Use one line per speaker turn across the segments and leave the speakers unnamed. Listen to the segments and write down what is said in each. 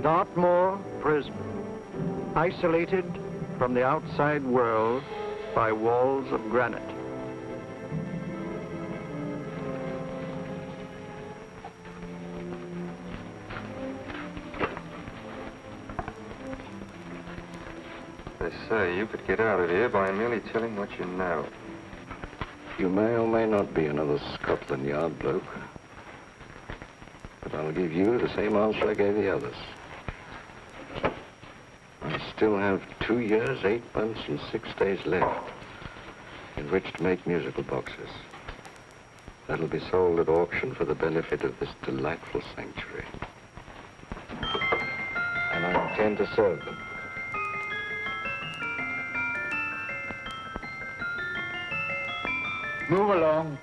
Dartmoor prison, isolated from the outside world by walls of granite.
They say you could get out of here by merely telling what you know.
You may or may not be another Scotland Yard bloke, but I'll give you the same answer I gave the others. I still have 2 years, 8 months, and 6 days left in which to make musical boxes. That'll be sold at auction for the benefit of this delightful sanctuary. And I intend to serve them.
Move along.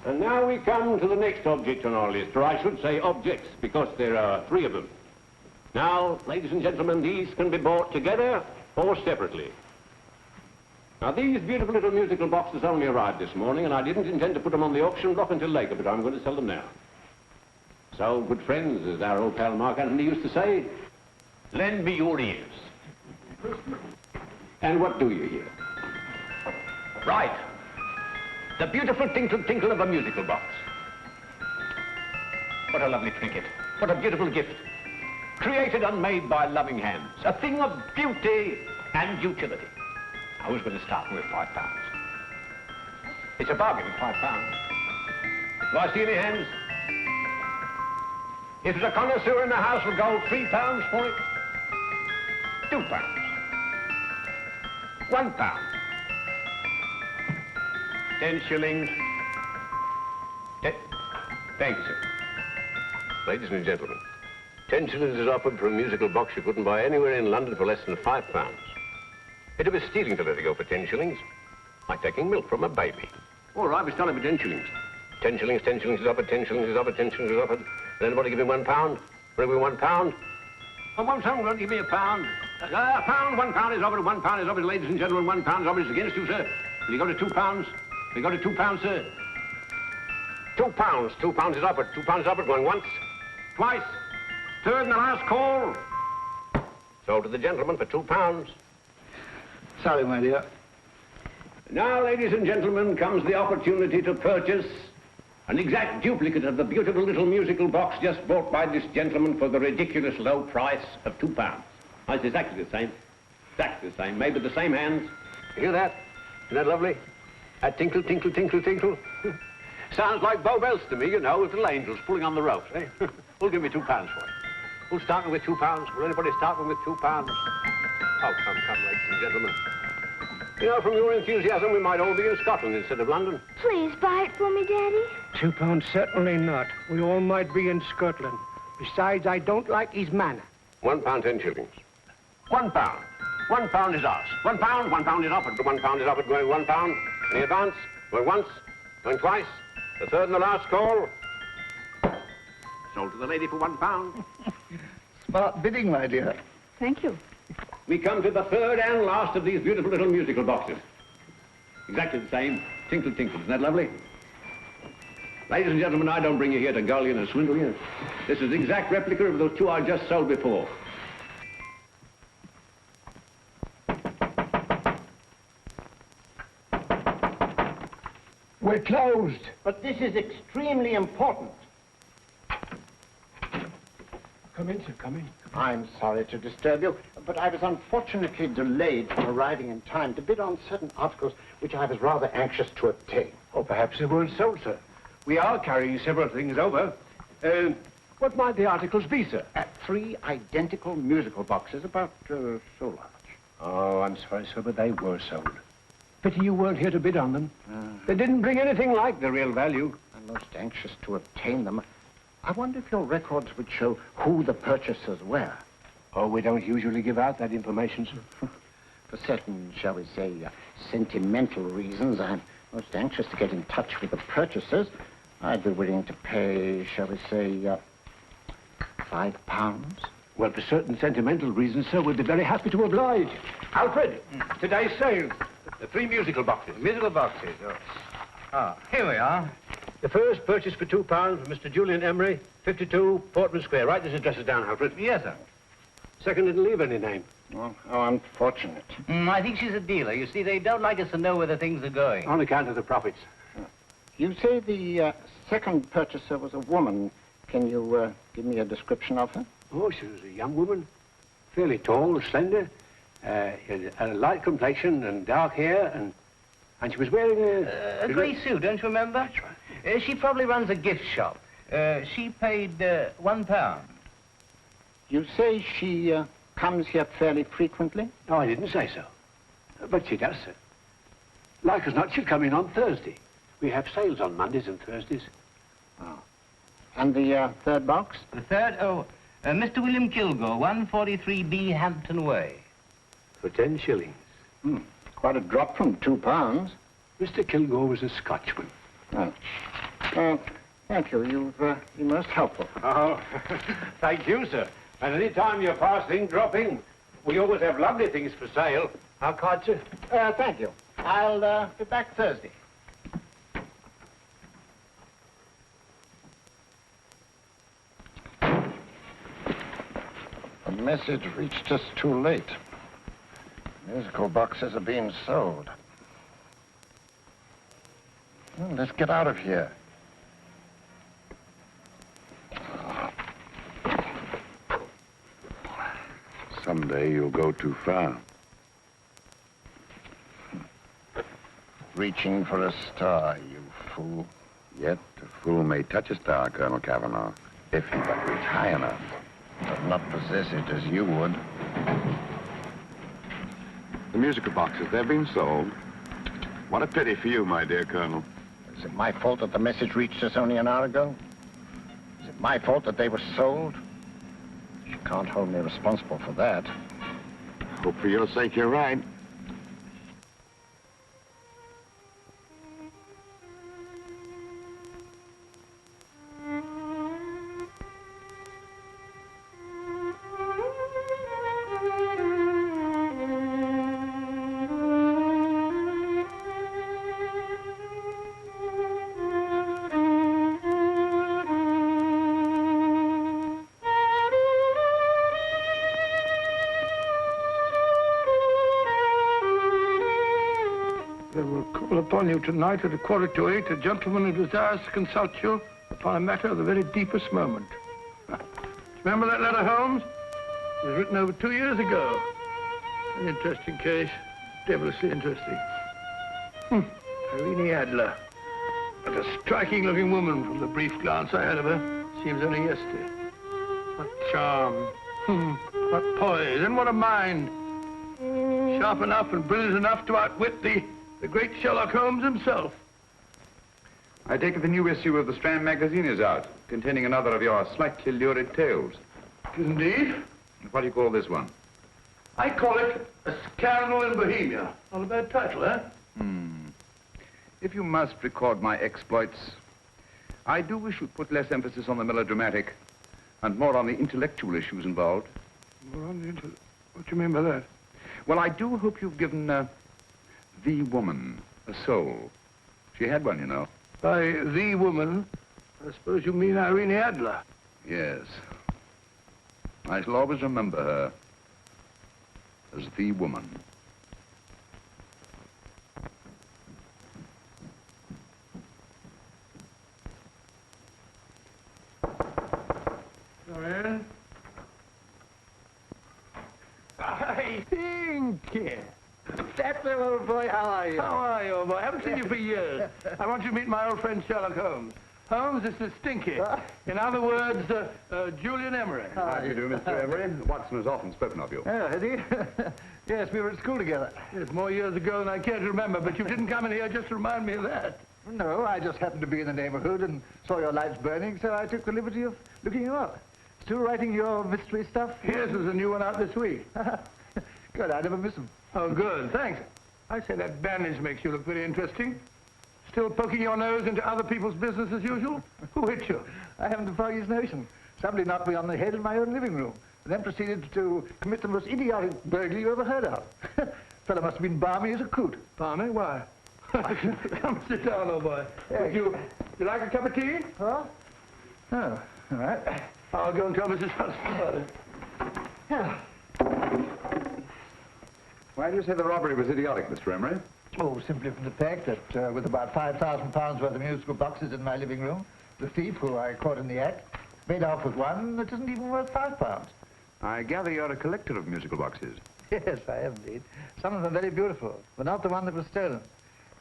And now we come to the next object on our list, or I should say objects, because there are 3 of them. Now, ladies and gentlemen, these can be bought together or separately. Now, these beautiful little musical boxes only arrived this morning, and I didn't intend to put them on the auction block until later, but I'm going to sell them now. So, good friends, as our old pal Mark Antony used to say, lend me your ears. And what do you hear? Right. The beautiful tinkle tinkle of a musical box. What a lovely trinket. What a beautiful gift. Created and made by loving hands. A thing of beauty and utility. Now, who's going to start with £5? It's a bargain with £5. Do I see any hands? If there's a connoisseur in the house, will go £3 for it. £2. £1. 10 shillings. Thank you, sir. Ladies and gentlemen, 10 shillings is offered for a musical box you couldn't buy anywhere in London for less than £5. It'd be stealing to let it go for 10 shillings. Like taking milk from a baby. All right, we're selling for 10 shillings. 10 shillings, 10 shillings is offered, 10 shillings is offered, 10 shillings is offered. Will anybody give me £1? Will give me £1? Oh, £1, give me £1. £1 is offered, £1 is offered, ladies and gentlemen, £1 is offered. It's against you, sir. Will you go to £2? Will you go to £2, sir? £2. £2 is offered. £2 is offered. Going once, twice, third and the last call. Sold to the gentleman for £2.
Sorry, my dear.
Now, ladies and gentlemen, comes the opportunity to purchase an exact duplicate of the beautiful little musical box just bought by this gentleman for the ridiculous low price of £2. Now, it's exactly the same. Exactly the same. Made with the same hands. You hear that? Isn't that lovely? That tinkle, tinkle, tinkle, tinkle. Sounds like Bow Bells to me, you know, with little angels pulling on the ropes, eh? Who'll give me £2 for it? Who'll start me with £2? Will anybody start me with £2? Oh, come, ladies and gentlemen. You know, from your enthusiasm, we might all be in Scotland instead of London.
Please buy it for me, Daddy.
£2, certainly not. We all might be in Scotland. Besides, I don't like his manner.
£1, 10 shillings. £1. £1 is ours. £1 is offered. £1 is offered, going £1. Any advance? Going once, going twice. The third and the last call. Sold to the lady for £1.
Smart bidding, my dear.
Thank you.
We come to the third and last of these beautiful little musical boxes. Exactly the same. Tinkle, tinkle. Isn't that lovely? Ladies and gentlemen, I don't bring you here to gull you and swindle you. This is the exact replica of those 2 I just sold before.
We're closed.
But this is extremely important.
Come in, sir, come in.
I'm sorry to disturb you, but I was unfortunately delayed from arriving in time to bid on certain articles which I was rather anxious to obtain.
Or perhaps they weren't sold, sir. We are carrying several things over. What might the articles be, sir?
3 identical musical boxes, about so large.
Oh, I'm sorry, sir, but they were sold. Pity you weren't here to bid on them. They didn't bring anything like the real value.
I'm most anxious to obtain them. I wonder if your records would show who the purchasers were.
Oh, we don't usually give out that information, sir.
For certain, shall we say, sentimental reasons, I'm most anxious to get in touch with the purchasers. I'd be willing to pay, shall we say, £5.
Well, for certain sentimental reasons, sir, we'd be very happy to oblige. Alfred, today's sale. The 3 musical boxes.
Musical boxes, oh. Ah, here we are.
The first purchase for £2 from Mr. Julian Emery, 52 Portman Square. Write this address down, Alfred.
Yes, sir.
Second didn't leave any name.
Oh, how unfortunate.
I think she's a dealer. You see, they don't like us to know where the things are going.
On account of the profits.
You say the second purchaser was a woman. Can you give me a description of her?
Oh, she was a young woman. Fairly tall, slender. Had a light complexion and dark hair, and she was wearing
A grey suit, don't you remember?
That's right.
She probably runs a gift shop. She paid £1.
You say she comes here fairly frequently?
No, I didn't say so. But she does, sir. Like as not, she'll come in on Thursday. We have sales on Mondays and Thursdays.
Oh. And the third box?
The third, Mr. William Kilgore, 143B Hampton Way.
For 10 shillings.
Quite a drop from £2.
Mr. Kilgore was a Scotchman.
Oh. Thank you. You've been most helpful.
Oh, thank you, sir. And any time you're passing, dropping, we always have lovely things for sale. How card, sir?
Thank you. I'll be back Thursday. The message reached us too late. Musical boxes are being sold. Well, let's get out of here.
Someday you'll go too far.
Reaching for a star, you fool.
Yet a fool may touch a star, Colonel Cavanaugh, if he but reach high enough.
But not possess it as you would.
The musical boxes, they're being sold. What a pity for you, my dear Colonel.
Is it my fault that the message reached us only an hour ago? Is it my fault that they were sold? You can't hold me responsible for that.
Hope for your sake you're right.
They will call upon you tonight at 7:45. A gentleman who desires to consult you upon a matter of the very deepest moment. Remember that letter, Holmes? It was written over 2 years ago. An interesting case. Devilishly interesting. Irene Adler. What a striking-looking woman from the brief glance I had of her. Seems only yesterday. What charm. What poise. And what a mind. Sharp enough and brilliant enough to outwit the great Sherlock Holmes himself.
I take it the new issue of the Strand magazine is out, containing another of your slightly lurid tales.
Indeed.
What do you call this one?
I call it A Scandal in Bohemia. Not a bad title, eh?
If you must record my exploits, I do wish you'd put less emphasis on the melodramatic and more on the intellectual issues involved.
What do you mean by that?
Well, I do hope you've given the woman a soul. She had one, you know.
By the woman, I suppose you mean Irene Adler.
Yes. I shall always remember her as the woman.
Dorian? I think. That's the old boy. How are you? How are you, old boy? I haven't seen you for years. I want you to meet my old friend Sherlock Holmes. Holmes, this is Stinky. In other words, Julian Emery.
How do you do, Mr. Emery? Watson has often spoken of you.
Oh, has he? Yes, we were at school together. Yes, more years ago than I care to remember, but you didn't come in here just to remind me of that.
No, I just happened to be in the neighborhood and saw your lights burning, so I took the liberty of looking you up. Still writing your mystery stuff?
Yes, there's a new one out this week.
Good, I never miss them.
Oh, good, thanks. I say that bandage makes you look very interesting. Still poking your nose into other people's business as usual? Who hit you?
I haven't the foggiest notion. Somebody knocked me on the head in my own living room, and then proceeded to commit the most idiotic burglary you ever heard of. Fellow must have been balmy as a coot.
Balmy? Why? Come sit down, old boy.
Would you
You like a cup of tea?
Huh? Oh, all right.
I'll go and tell Mrs. Hudson about it.
Yeah.
Why do you say the robbery was idiotic, Mr. Emery?
Oh, simply from the fact that with about £5,000 worth of musical boxes in my living room, the thief, who I caught in the act, made off with one that isn't even worth £5.
I gather you're a collector of musical boxes.
Yes, I am indeed. Some of them very beautiful, but not the one that was stolen.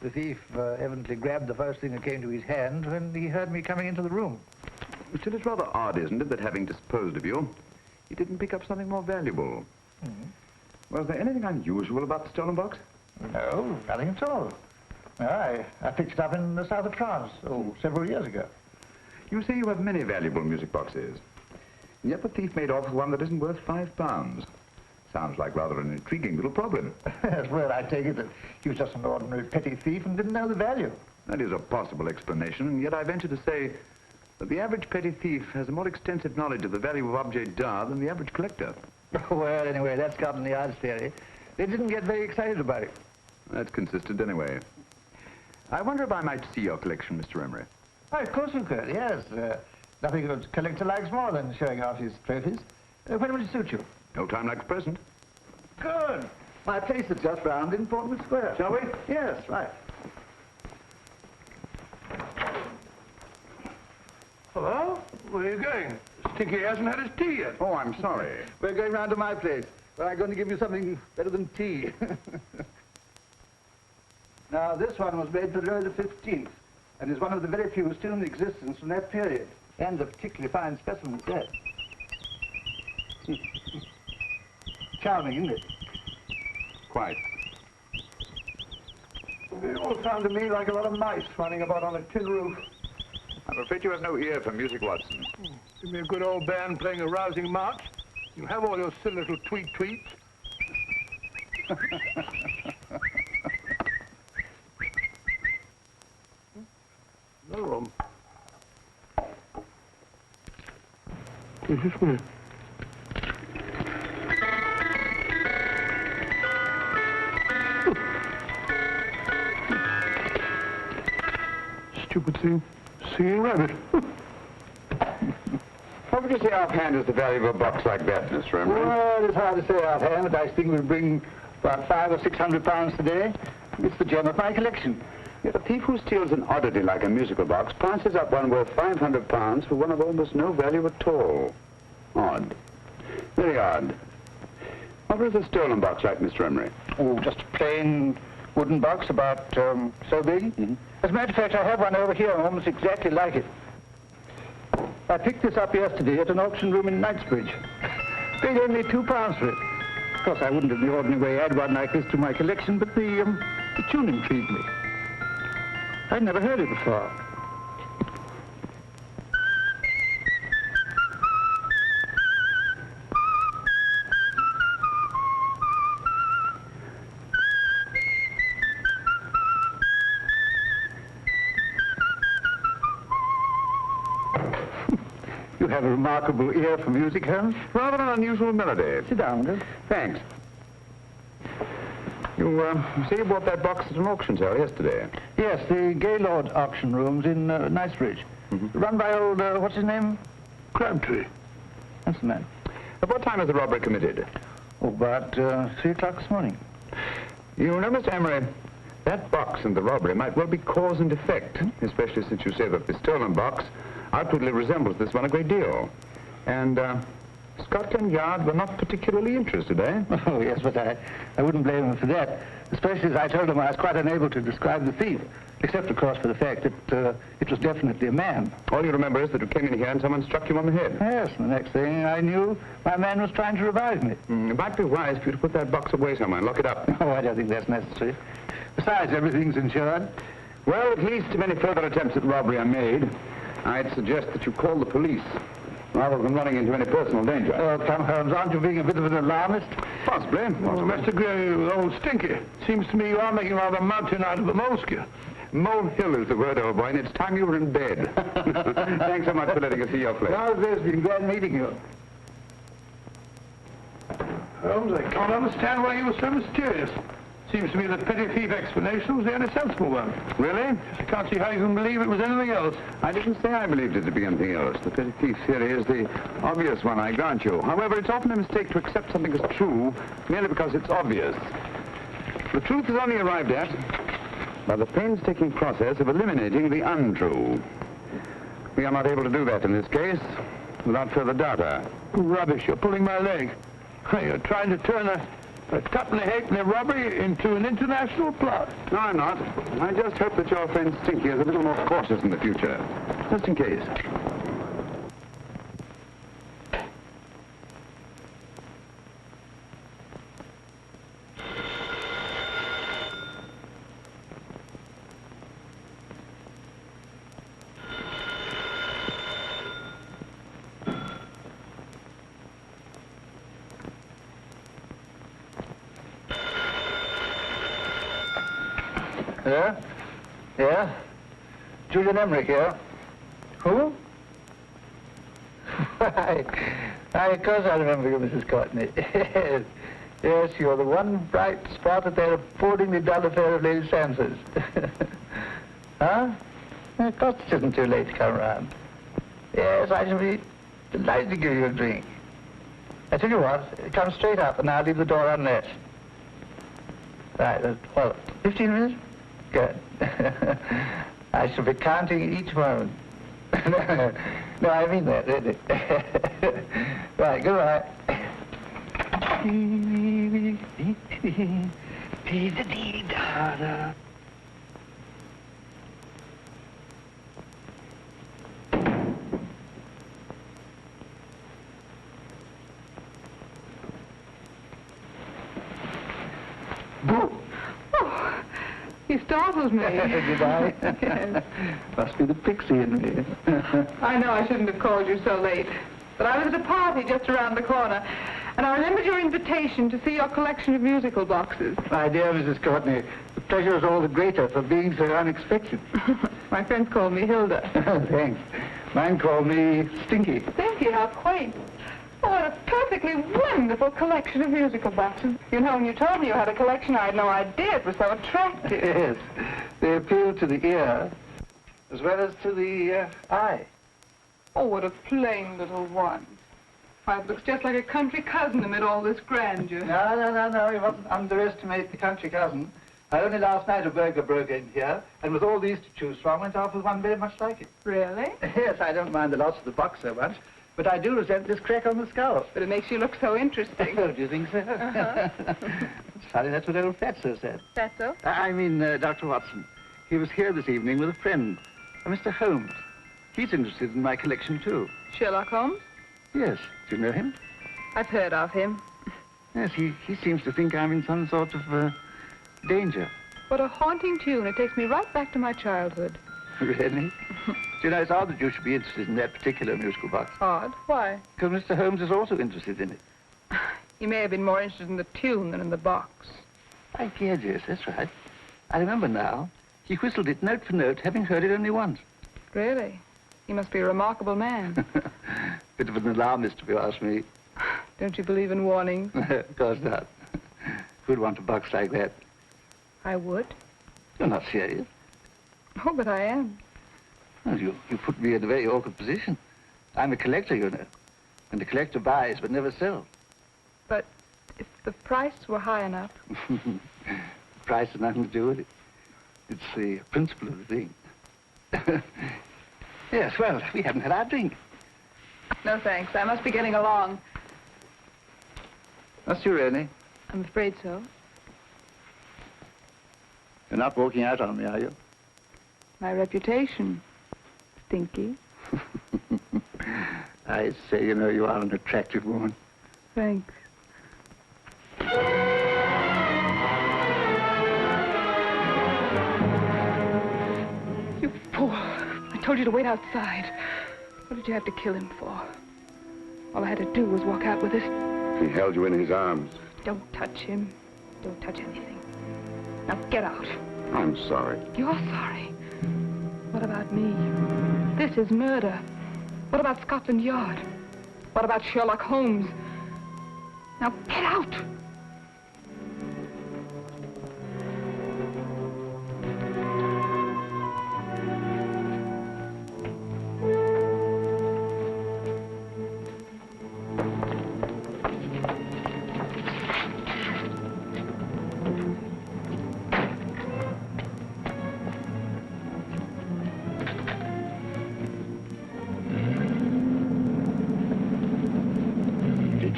The thief evidently grabbed the first thing that came to his hand when he heard me coming into the room.
Still, it's rather odd, isn't it, that having disposed of you, he didn't pick up something more valuable.
Mm-hmm.
Was there anything unusual about the stolen box?
No, nothing at all. No, I picked it up in the south of France, several years ago.
You say you have many valuable music boxes, and yet the thief made off with one that isn't worth £5. Sounds like rather an intriguing little problem.
Well, I take it that he was just an ordinary petty thief and didn't know the value.
That is a possible explanation, and yet I venture to say that the average petty thief has a more extensive knowledge of the value of objets d'art than the average collector.
Well, anyway, that's Scotland Yard's theory. They didn't get very excited about it.
That's consistent anyway. I wonder if I might see your collection, Mr. Emery.
Oh, of course you could, yes. Nothing a collector likes more than showing off his trophies. When will it suit you?
No time like the present.
Good. My place is just round in Portman Square.
Shall we?
Yes, right.
Hello? Where are you going? Stinky hasn't had his tea yet.
Oh, I'm sorry.
We're going round to my place, where I'm going to give you something better than tea. Now, this one was made for Louis XV, and is one of the very few still in existence from that period, and a particularly fine specimen at that. Charming, isn't it?
Quite.
They all sound to me like a lot of mice running about on a tin roof.
I'm afraid you have no ear for music, Watson.
Give me a good old band playing a rousing march. You have all your silly little tweets. No room. This is me. Stupid thing. Singing rabbit.
What would you say offhand is the value of a box like that, Mr. Emery?
Well, it's hard to say offhand, but I think we'll bring about £500 or £600 today. It's the gem of my collection.
Yet a thief who steals an oddity like a musical box passes up one worth £500 for one of almost no value at all. Odd. Very odd. What was a stolen box like, Mr. Emery?
Oh, just a plain wooden box about so big.
Mm-hmm.
As a matter of fact, I have one over here almost exactly like it. I picked this up yesterday at an auction room in Knightsbridge. Paid only £2 for it. Of course, I wouldn't in the ordinary way add one like this to my collection, but the tune intrigued me. I'd never heard it before. You have a remarkable ear for music, Holmes.
Rather an unusual melody.
Sit down, Will.
Thanks. You say you bought that box at an auction sale yesterday?
Yes, the Gaylord auction rooms in Knightsbridge.
Mm-hmm.
Run by old, what's his name?
Crabtree.
That's the man.
At what time was the robbery committed?
Oh, about 3 o'clock this morning.
You know, Mr. Emery, that box and the robbery might well be cause and effect, especially since you say that the stolen box outwardly resembles this one a great deal. And Scotland Yard were not particularly interested, eh?
Oh, yes, but I wouldn't blame them for that, especially as I told them I was quite unable to describe the thief, except, of course, for the fact that it was definitely a man.
All you remember is that you came in here and someone struck you on the head.
Yes, and the next thing I knew, my man was trying to revive me.
It might be wise for you to put that box away somewhere and lock it up.
Oh, I don't think that's necessary. Besides, everything's insured.
Well, at least if any further attempts at robbery are made, I'd suggest that you call the police, rather than running into any personal danger.
Oh, come, Holmes, aren't you being a bit of an alarmist?
Possibly.
Oh, Mr. Gray, old Stinky. Seems to me you are making rather a mountain out of a molehill.
Molehill is the word, old boy, and it's time you were in bed. Thanks so much for letting us see your place.
Well, it's been glad meeting you.
Holmes, I can't understand why you were so mysterious. Seems to me the petty thief explanation was the only sensible one.
Really?
I can't see how you can believe it was anything else.
I didn't say I believed it to be anything else. The petty thief theory is the obvious one, I grant you. However, it's often a mistake to accept something as true merely because it's obvious. The truth is only arrived at by the painstaking process of eliminating the untrue. We are not able to do that in this case without further data.
Rubbish, you're pulling my leg. You're trying to turn a tuppenny halfpenny robbery into an international plot.
No, I'm not. I just hope that your friend Stinky is a little more cautious in the future. Just in case.
Yeah? Yeah? Julian Emmerich here. Who? Why, of course I remember you, Mrs. Courtney. Yes. Yes, you're the one bright spot at that appallingly dull affair of Lady Sansa's. Huh? Of course it isn't too late to come around. Yes, I shall be delighted to give you a drink. I tell you what, come straight up and I'll leave the door unlatched. Right, well, 15 minutes? Good. I shall be counting each moment. No, I mean that, really. Right, goodbye. Boo!
Oh, you startled me.
Did I? Yes. Must be the pixie in me.
I know I shouldn't have called you so late, but I was at a party just around the corner, and I remembered your invitation to see your collection of musical boxes.
My dear Mrs. Courtney, the pleasure is all the greater for being so unexpected.
My friends call me Hilda.
Thanks. Mine call me Stinky.
Stinky, how quaint. Oh, what a perfectly wonderful collection of musical boxes. You know, when you told me you had a collection, I had no idea it was so attractive.
Yes. They appeal to the ear as well as to the eye.
Oh, what a plain little one. Why, it looks just like a country cousin amid all this grandeur.
No. You mustn't underestimate the country cousin. Only last night a burglar broke in here, and with all these to choose from, went off with one very much like it.
Really?
Yes, I don't mind the loss of the box so much, but I do resent this crack on the skull.
But it makes you look so interesting.
Oh, do you think so? It's funny, that's what old Fatso said.
Fatso?
I mean, Dr. Watson. He was here this evening with a friend, Mr. Holmes. He's interested in my collection, too.
Sherlock Holmes?
Yes. Do you know him?
I've heard of him.
Yes, he seems to think I'm in some sort of danger.
What a haunting tune. It takes me right back to my childhood.
Really? Do you know, it's odd that you should be interested in that particular musical box.
Odd? Why?
Because Mr. Holmes is also interested in it.
He may have been more interested in the tune than in the box.
I did, yes, that's right. I remember now. He whistled it note for note, having heard it only once.
Really? He must be a remarkable man.
Bit of an alarmist, if you ask me.
Don't you believe in warnings?
Of course not. Who'd want a box like that?
I would.
You're not serious.
Oh, but I am.
Well, you put me in a very awkward position. I'm a collector, you know. And the collector buys but never sells.
But if the price were high enough...
Price has nothing to do with it. It's the principle of the thing. Yes, well, we haven't had our drink.
No, thanks. I must be getting along.
Must you really?
I'm afraid so.
You're not walking out on me, are you?
My reputation. Stinky.
I say, you know, you are an attractive woman.
Thanks. You fool. I told you to wait outside. What did you have to kill him for? All I had to do was walk out with this.
He held you in his arms.
Don't touch him. Don't touch anything. Now get out.
I'm sorry.
You're sorry. What about me? This is murder. What about Scotland Yard? What about Sherlock Holmes? Now get out!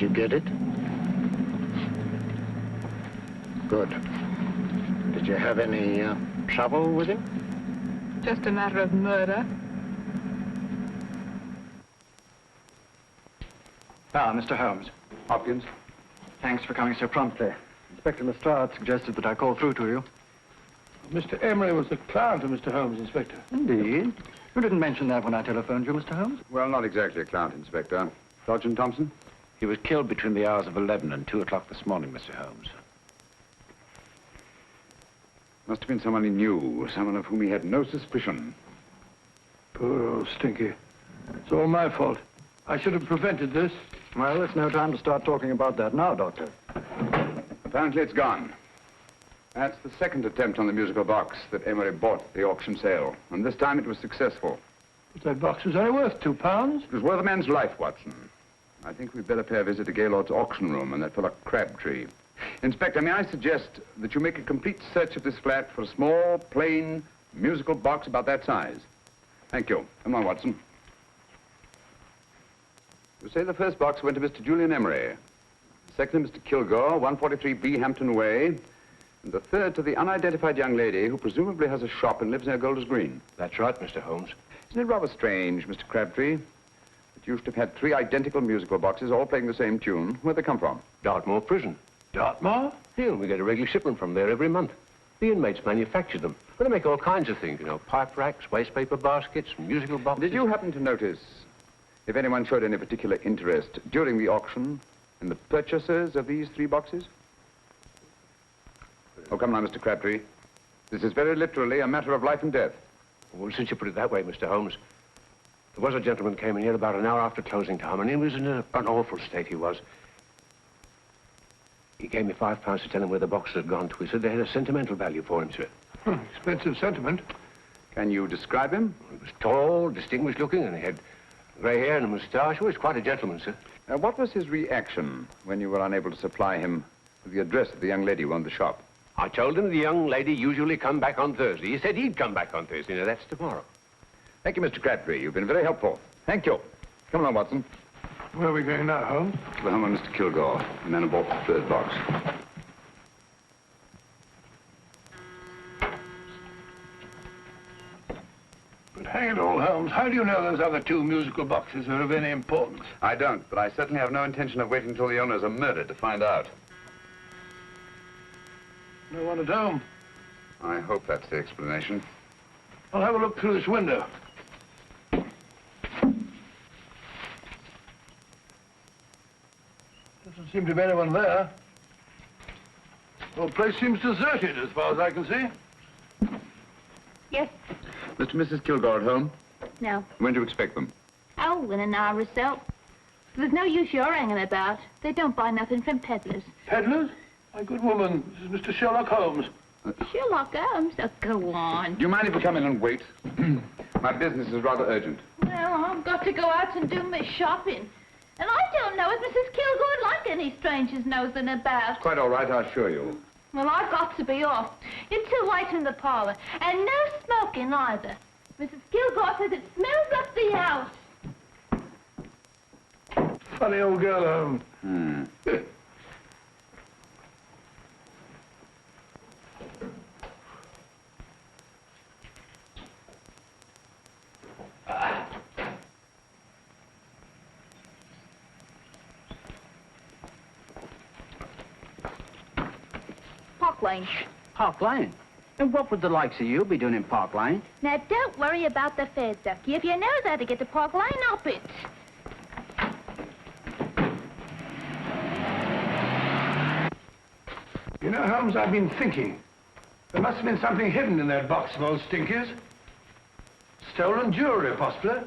you get it? Good. Did you have any trouble with him?
Just a matter of murder.
Mr. Holmes.
Hopkins?
Thanks for coming so promptly. Inspector Lestrade suggested that I call through to you.
Mr. Emery was the client of Mr. Holmes, Inspector.
Indeed. You didn't mention that when I telephoned you, Mr. Holmes.
Well, not exactly a client, Inspector. Sergeant Thompson?
He was killed between the hours of 11 and 2 o'clock this morning, Mr. Holmes.
Must have been someone he knew, someone of whom he had no suspicion.
Poor old Stinky. It's all my fault. I should have prevented this.
Well, it's no time to start talking about that now, Doctor.
Apparently it's gone. That's the second attempt on the musical box that Emery bought at the auction sale. And this time it was successful.
But that box was only worth £2.
It was worth a man's life, Watson. I think we'd better pay a visit to Gaylord's auction room and that fellow Crabtree. Inspector, may I suggest that you make a complete search of this flat for a small, plain, musical box about that size? Thank you. Come on, Watson. You say the first box went to Mr. Julian Emery. The second to Mr. Kilgore, 143B Hampton Way. And the third to the unidentified young lady who presumably has a shop and lives near Golders Green.
That's right, Mr. Holmes.
Isn't it rather strange, Mr. Crabtree, that you should have had 3 identical musical boxes all playing the same tune? Where'd they come from?
Dartmoor Prison.
Dartmoor?
Yeah, we get a regular shipment from there every month. The inmates manufacture them. Well, they make all kinds of things, you know, pipe racks, waste paper baskets, musical boxes.
Did you happen to notice if anyone showed any particular interest during the auction in the purchasers of these 3 boxes? Oh, come now, Mr. Crabtree. This is very literally a matter of life and death.
Well, since you put it that way, Mr. Holmes, there was a gentleman came in here about an hour after closing time, and he was in an awful state, he was. He gave me £5 to tell him where the boxes had gone to. He said they had a sentimental value for him, sir.
Expensive sentiment.
Can you describe him?
He was tall, distinguished looking, and he had grey hair and a moustache. He was quite a gentleman, sir.
What was his reaction when you were unable to supply him with the address of the young lady who owned the shop?
I told him the young lady usually come back on Thursday. He said he'd come back on Thursday. Now, that's tomorrow.
Thank you, Mr. Crabtree. You've been very helpful. Thank you. Come along, Watson.
Where are we going now, Holmes?
To the home of Mr. Kilgore, the man who bought the 3rd box.
But hang it all, Holmes, how do you know those other 2 musical boxes are of any importance?
I don't, but I certainly have no intention of waiting until the owners are murdered to find out.
No one at home.
I hope that's the explanation.
I'll have a look through this window. Doesn't seem to be anyone there. The whole place seems deserted as far as I can see.
Yes.
Mr. and Mrs. Kilgore at home?
No.
When do you expect them?
Oh, in an hour or so. There's no use you're hanging about. They don't buy nothing from peddlers.
Peddlers? My good woman, this is Mr. Sherlock Holmes.
Sherlock Holmes? Oh, go on.
Do you mind if we come in and wait? My business is rather urgent.
Well, I've got to go out and do my shopping. And I don't know if Mrs. Kilgore would like any strangers nosing about.
Quite all right, I assure you.
Well, I've got to be off. It's too light in the parlor. And no smoking either. Mrs. Kilgore says it smells up the house.
Funny old girl, Holmes.
Park Lane.
Park Lane? And what would the likes of you be doing in Park Lane?
Now, don't worry about the fare, Ducky. If you know how to get to Park Lane, up it.
You know, Holmes, I've been thinking. There must have been something hidden in that box of old Stinky's. Stolen jewelry, possibly.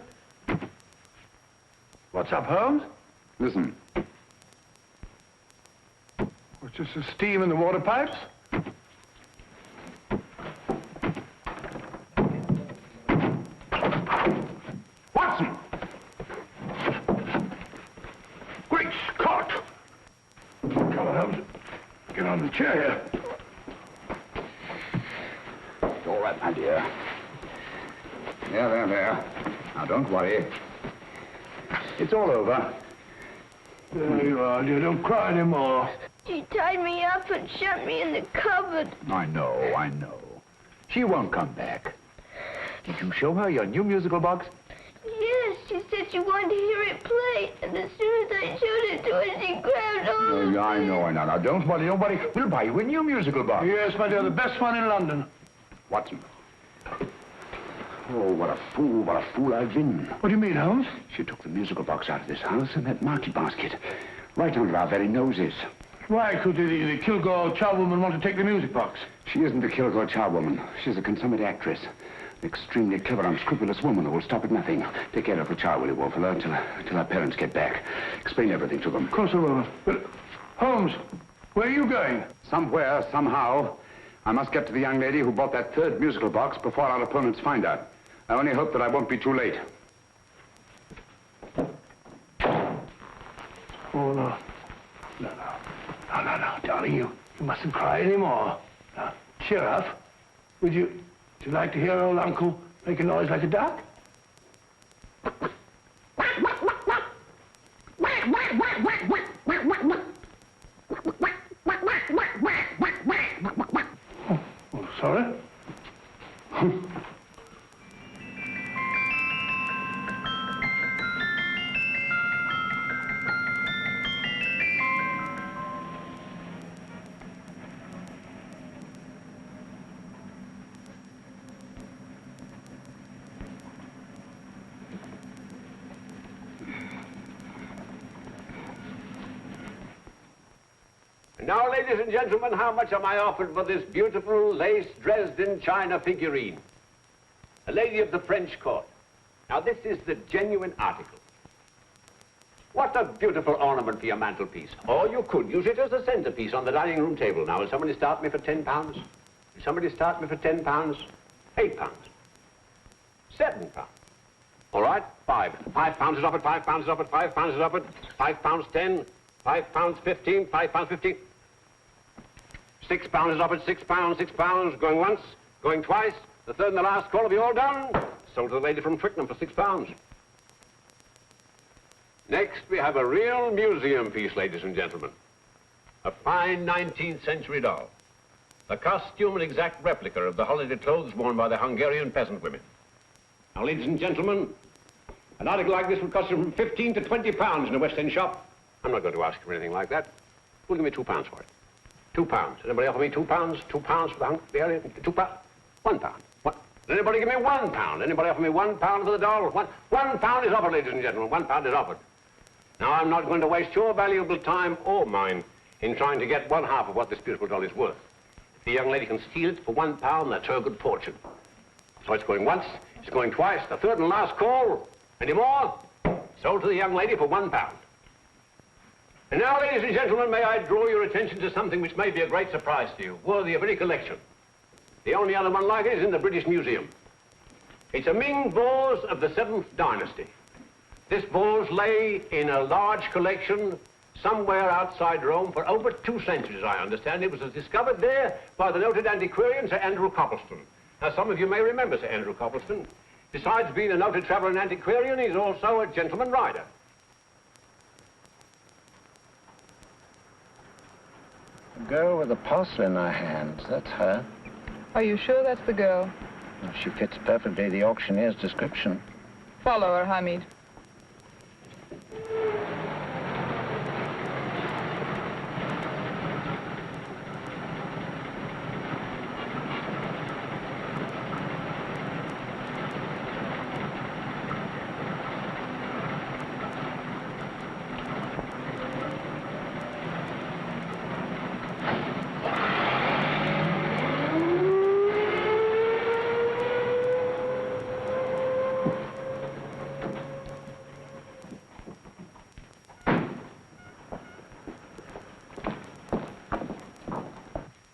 What's up, Holmes?
Listen.
What's just the steam in the water pipes? Watson! Great Scott! Come on, Holmes. Get on the chair here.
It's all right, my dear. There. Now, don't worry. It's all over.
There you are, dear. Don't cry anymore.
She tied me up and shut me in the cupboard.
I know. She won't come back. Did you show her your new musical box?
Yes, she said she wanted to hear it play, and as soon as I showed it to her, she grabbed hold of me.
I know. Now, don't worry. We'll buy you a new musical box.
Yes, my dear, the best one in London.
Watson. Oh, what a fool I've been.
What do you mean, Holmes?
She took the musical box out of this house and that market basket. Right under our very noses.
Why could the Kilgore charwoman want to take the music box?
She isn't a Kilgore charwoman. She's a consummate actress. An extremely clever, unscrupulous woman who will stop at nothing. Take care of the child, will you, Wolfella, till our parents get back. Explain everything to them.
Of course I will. But, Holmes, where are you going?
Somewhere, somehow. I must get to the young lady who bought that third musical box before our opponents find out. I only hope that I won't be too late.
Oh, no. No, darling, you mustn't cry anymore. Now, cheer up. Would you like to hear old Uncle make a noise like a duck? Oh, sorry.
Now, ladies and gentlemen, how much am I offered for this beautiful lace Dresden china figurine? A lady of the French court. Now, this is the genuine article. What a beautiful ornament for your mantelpiece. Or you could use it as a centerpiece on the dining room table. Now, will somebody start me for £10? Will somebody start me for £10? £8? £7? All right, £5 is offered, £5 is offered, £5 is offered, £5.10, £5.15, £5.15. £6 is offered, £6, going once, going twice, the third and the last call. Have you all done? Sold to the lady from Twickenham for £6. Next, we have a real museum piece, ladies and gentlemen. A fine 19th century doll. A costume and exact replica of the holiday clothes worn by the Hungarian peasant women. Now, ladies and gentlemen, an article like this would cost you from £15 to £20 in a West End shop. I'm not going to ask you for anything like that. Who'll give me £2 for it? £2. Anybody offer me £2? £2 for the Hungarian? £2? £1. What? Does anybody give me £1? Anybody offer me £1 for the doll? £1 is offered, ladies and gentlemen. £1 is offered. Now, I'm not going to waste your valuable time or mine in trying to get one half of what this beautiful doll is worth. If the young lady can steal it for £1, that's her good fortune. So it's going once, it's going twice, the third and last call. Any more? Sold to the young lady for £1. And now, ladies and gentlemen, may I draw your attention to something which may be a great surprise to you, worthy of any collection. The only other one like it is in the British Museum. It's a Ming vase of the 7th dynasty. This vase lay in a large collection somewhere outside Rome for over 2 centuries, I understand. It was discovered there by the noted antiquarian, Sir Andrew Coppleston. Now, some of you may remember Sir Andrew Coppleston. Besides being a noted traveller and antiquarian, he's also a gentleman rider.
The girl with the parcel in her hands, that's her.
Are you sure that's the girl?
Well, she fits perfectly the auctioneer's description.
Follow her, Hamid.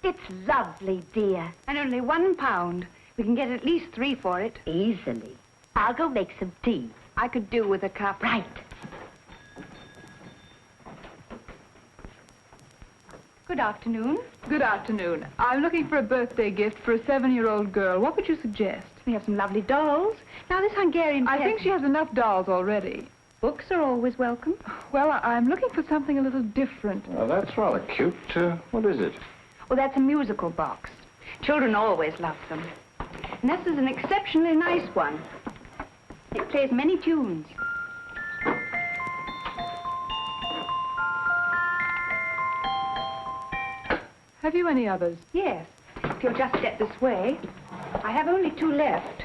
It's lovely, dear.
And only £1. We can get at least 3 for it.
Easily. I'll go make some tea.
I could do with a cup.
Right.
Good afternoon.
Good afternoon. I'm looking for a birthday gift for a 7-year-old girl. What would you suggest?
We have some lovely dolls. Now, this Hungarian
I think she has enough dolls already.
Books are always welcome.
Well, I'm looking for something a little different.
Well, that's rather cute. What is it?
Well, that's a musical box. Children always love them. And this is an exceptionally nice one. It plays many tunes.
Have you any others?
Yes. If you'll just step this way. I have only 2 left.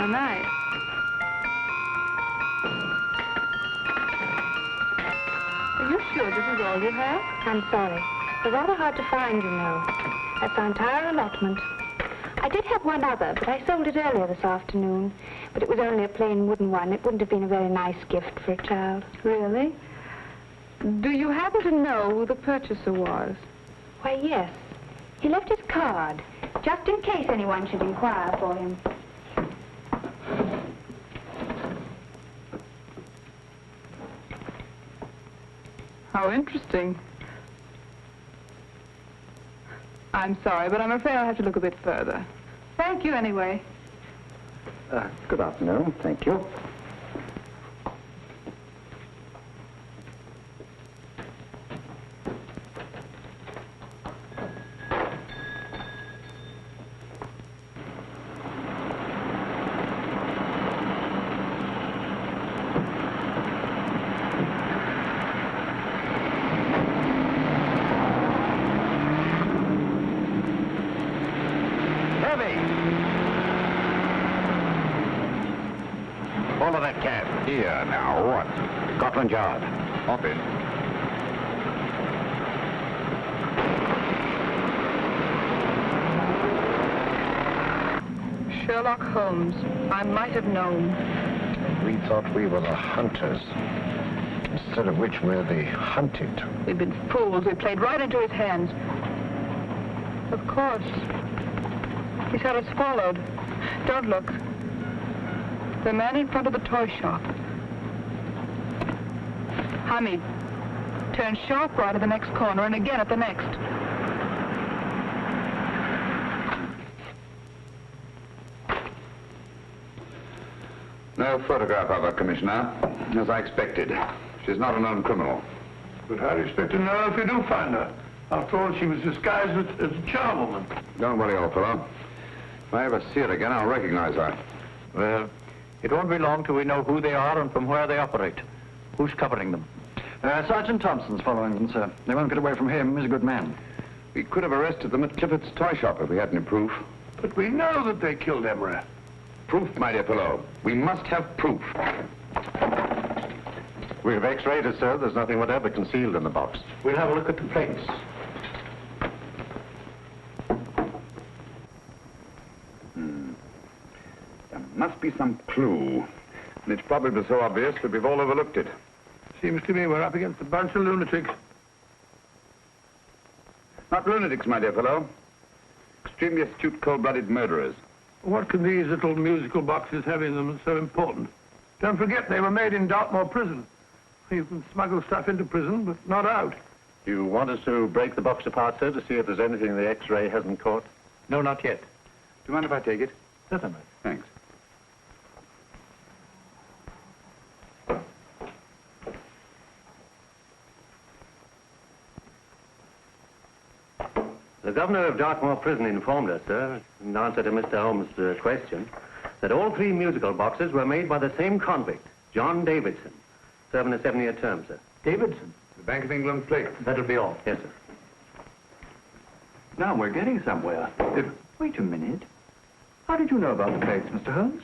Oh, nice. Are you sure this is all you have?
I'm sorry. They're rather hard to find, you know. That's our entire allotment. I did have one other, but I sold it earlier this afternoon. But it was only a plain wooden one. It wouldn't have been a very nice gift for a child.
Really? Do you happen to know who the purchaser was?
Why, yes. He left his card, just in case anyone should inquire for him.
How interesting. I'm sorry, but I'm afraid I'll have to look a bit further. Thank you anyway.
Good afternoon. Thank you.
Follow that cab. Here, now, what? Scotland Yard. Hop in.
Sherlock Holmes. I might have known.
We thought we were the hunters, instead of which we're the hunted.
We've been fools. We played right into his hands. Of course. He's had us followed. Don't look. The man in front of the toy shop. Hamid. Turn sharp right at the next corner and again at the next.
No photograph of her, Commissioner, as I expected. She's not a known criminal.
But how do you expect to know if you do find her? After all, she was disguised as a charwoman.
Don't worry, old fellow. If I ever see her again, I'll recognize her.
Well, it won't be long till we know who they are and from where they operate. Who's covering them?
Sergeant Thompson's following them, sir. They won't get away from him. He's a good man.
We could have arrested them at Clifford's toy shop if we had any proof.
But we know that they killed Emery.
Proof, my dear fellow. We must have proof.
We've x-rayed it, sir. There's nothing whatever concealed in the box. We'll have a look at the plates.
There must be some clue. And it's probably so obvious that we've all overlooked it.
Seems to me we're up against a bunch of lunatics.
Not lunatics, my dear fellow. Extremely astute, cold-blooded murderers.
What can these little musical boxes have in them that's so important? Don't forget, they were made in Dartmoor prison. You can smuggle stuff into prison, but not out.
Do you want us to break the box apart, sir, to see if there's anything the X-ray hasn't caught? No, not yet.
Do you mind if I take it?
Certainly.
Thanks.
The governor of Dartmoor Prison informed us, sir, in answer to Mr. Holmes' question, that all 3 musical boxes were made by the same convict, John Davidson, serving a 7-year term, sir.
Davidson?
The Bank of England plate.
That'll be all. Yes, sir.
Now we're getting somewhere. Wait a minute. How did you know about the plates, Mr. Holmes?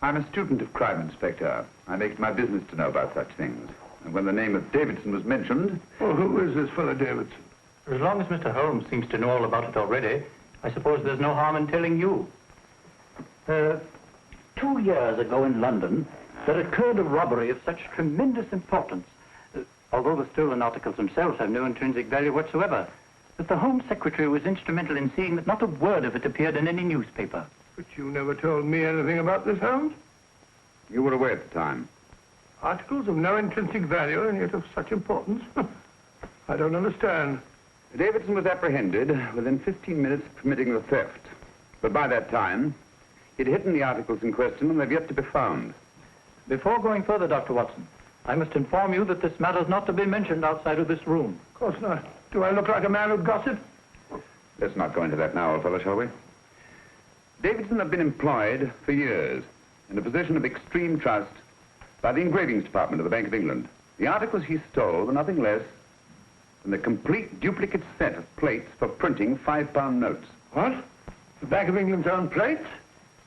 I'm a student of crime, Inspector. I make it my business to know about such things. And when the name of Davidson was mentioned...
Well, who is this fellow Davidson?
As long as Mr. Holmes seems to know all about it already, I suppose there's no harm in telling you.
2 years ago in London, there occurred a robbery of such tremendous importance, although the stolen articles themselves have no intrinsic value whatsoever, that the Home Secretary was instrumental in seeing that not a word of it appeared in any newspaper.
But you never told me anything about this, Holmes.
You were away at the time.
Articles of no intrinsic value and yet of such importance? I don't understand.
Davidson was apprehended within 15 minutes of committing the theft. But by that time, He'd hidden the articles in question, and they've yet to be found.
Before going further, Dr. Watson, I must inform you that this matter's not to be mentioned outside of this room.
Of course not. Do I look like a man who'd gossip?
Let's not go into that now, old fellow, shall we? Davidson had been employed for years in a position of extreme trust by the engravings department of the Bank of England. The articles he stole were nothing less than a complete duplicate set of plates for printing £5 notes.
What? The Bank of England's own plates?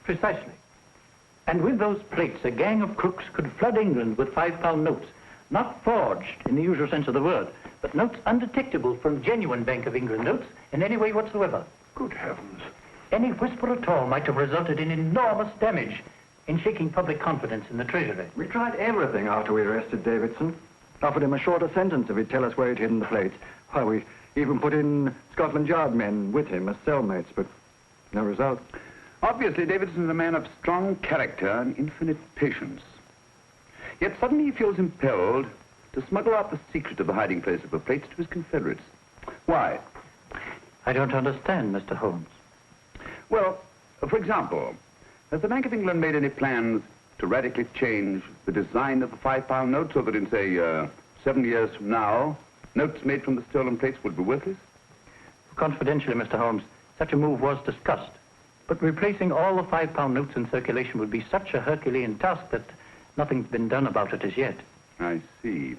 Precisely. And with those plates, a gang of crooks could flood England with £5 notes, not forged in the usual sense of the word, but notes undetectable from genuine Bank of England notes in any way whatsoever.
Good heavens.
Any whisper at all might have resulted in enormous damage in shaking public confidence in the Treasury.
We tried everything after we arrested Davidson. Offered him a shorter sentence if he'd tell us where he'd hidden the plates. Why, we even put in Scotland Yard men with him as cellmates, but no result.
Obviously, Davidson is a man of strong character and infinite patience. Yet suddenly he feels impelled to smuggle out the secret of the hiding place of the plates to his confederates. Why?
I don't understand, Mr. Holmes.
Well, for example, has the Bank of England made any plans to radically change the design of the £5 note so that in, say, 7 years from now, notes made from the stolen plates would be worthless?
Confidentially, Mr. Holmes, such a move was discussed. But replacing all the £5 notes in circulation would be such a Herculean task that nothing's been done about it as yet.
I see.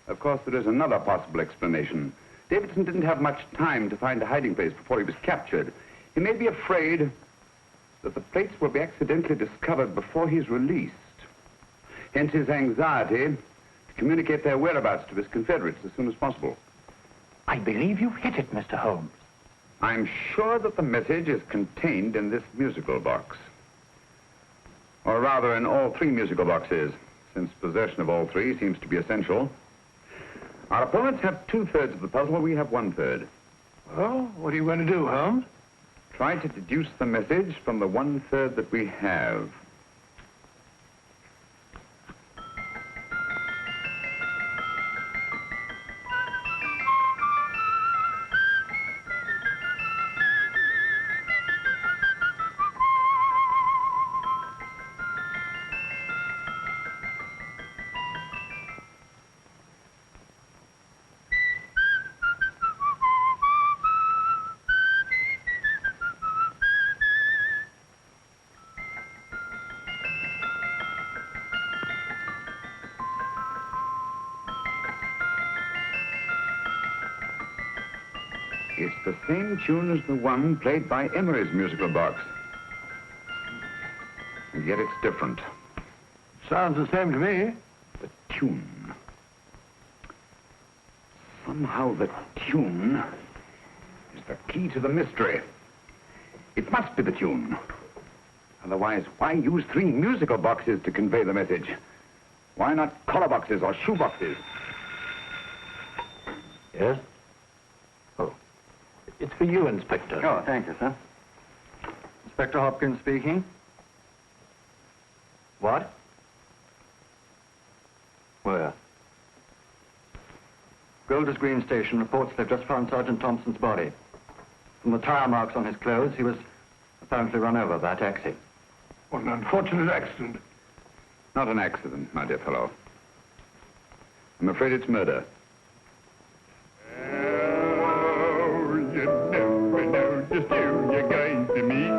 Of course, there is another possible explanation. Davidson didn't have much time to find a hiding place before he was captured. He may be afraid that the plates will be accidentally discovered before he's released. Hence his anxiety to communicate their whereabouts to his confederates as soon as possible.
I believe you've hit it, Mr. Holmes.
I'm sure that the message is contained in this musical box. Or rather, in all 3 musical boxes, since possession of all 3 seems to be essential. Our opponents have 2/3 of the puzzle, we have 1/3.
Well, what are you going to do, Holmes?
Try to deduce the message from the 1/3 that we have. It's the same tune as the one played by Emery's musical box. And yet it's different.
Sounds the same to me.
The tune. Somehow the tune is the key to the mystery. It must be the tune. Otherwise, why use 3 musical boxes to convey the message? Why not collar boxes or shoe boxes?
Yes? Oh. It's for you, Inspector.
Oh, thank you, sir. Inspector Hopkins speaking. What? Where? Golders Green Station reports they've just found Sergeant Thompson's body. From the tire marks on his clothes, he was apparently run over by a taxi.
What an unfortunate accident.
Not an accident, my dear fellow. I'm afraid it's murder.
You never know just who you're going to meet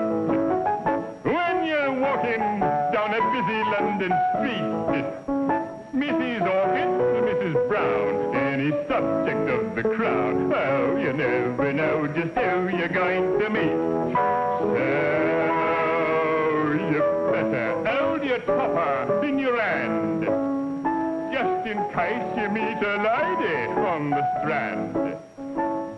when you're walking down a busy London street. Mrs. Orchid, Mrs. Brown, any subject of the crowd. Oh, you never know just who you're going to meet. So you better hold your topper in your hand, just in case you meet a lady on the Strand.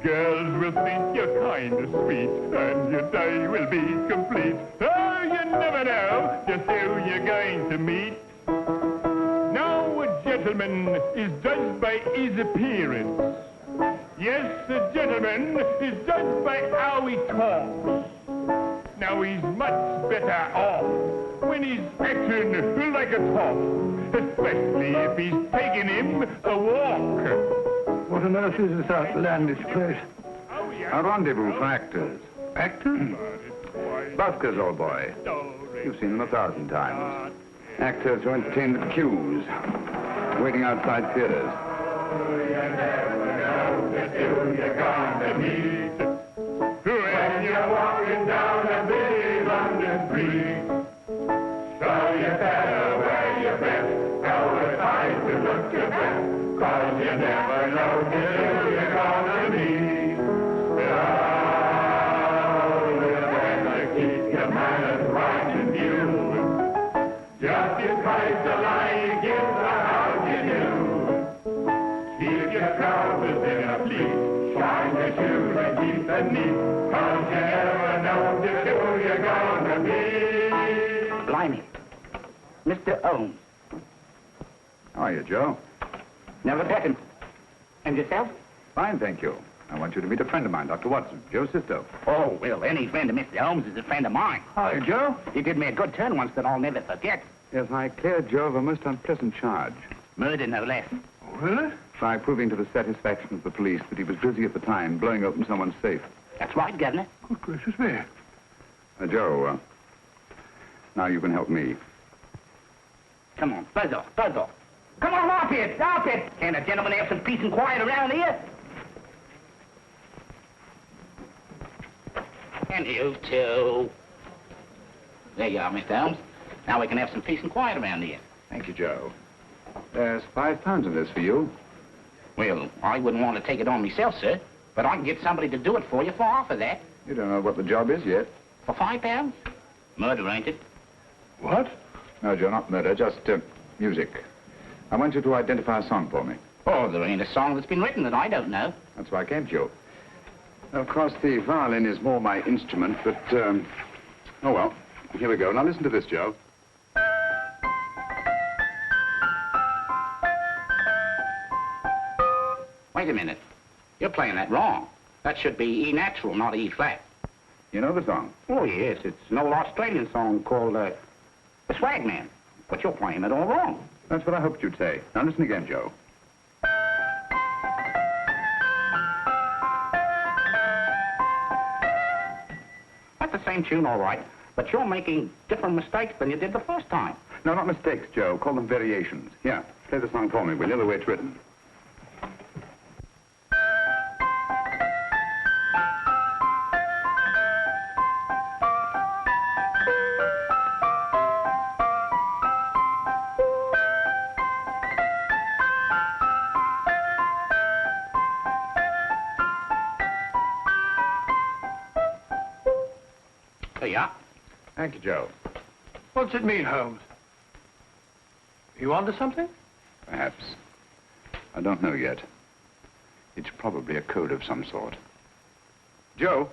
Girls will think you're kind of sweet, and your day will be complete. Oh, you never know just who you're going to meet. Now a gentleman is judged by his appearance. Yes, a gentleman is judged by how he talks. Now he's much better off when he's acting like a top, especially if he's taking him a walk.
What on earth is this outlandish place?
A rendezvous for actors.
Actors?
Buskers, old boy. You've seen them 1,000 times. Actors who entertain the queues, waiting outside theaters.
You're gonna meet when you're walking down a busy London street. So you better wear your best, go aside to look your best, 'cause you never know till you're gonna meet. Oh, you better keep your manners right in view. Just in case the lie you give the house you do. Keep your trousers in a pleat, shine your shoes and keep them neat, 'cause you never know just who you're gonna be.
Blimey. Mr. Holmes.
How are you, Joe?
Never bet him. And yourself?
Fine, thank you. I want you to meet a friend of mine, Dr. Watson, Joe's sister.
Oh, well, any friend of Mr. Holmes is a friend of mine.
Hi, Joe.
He did me a good turn once that I'll never forget.
Yes, I cleared Joe of a most unpleasant charge.
Murder, no less.
Oh, really? By proving to the satisfaction of the police that he was busy at the time blowing open someone's safe.
That's right, Governor.
Good gracious me.
Joe, now you can help me.
Come on, buzz off, buzz off. Come on, off it, off it. Can't a gentleman have some peace and quiet around here? And you too. There you are, Mr. Holmes. Now we can have some peace and quiet around here.
Thank you, Joe. There's £5 in this for you.
Well, I wouldn't want to take it on myself, sir, but I can get somebody to do it for you for half of that.
You don't know what the job is yet.
For £5? Murder, ain't it?
What? No, Joe, not murder, just music. I want you to identify a song for me.
Oh, there ain't a song that's been written that I don't know.
That's why I came to you. Of course, the violin is more my instrument, but, oh, well, here we go. Now listen to this, Joe.
Wait a minute. You're playing that wrong. That should be E natural, not E flat.
You know the song?
Oh, yes. It's an old Australian song called, The Swag Man. But you're playing it all wrong.
That's what I hoped you'd say. Now listen again, Joe.
That's the same tune, all right. But you're making different mistakes than you did the first time.
No, not mistakes, Joe. Call them variations. Here, play the song for me, will you, the way it's written.
There you are.
Thank you, Joe.
What's it mean, Holmes? You onto something?
Perhaps. I don't know yet. It's probably a code of some sort. Joe?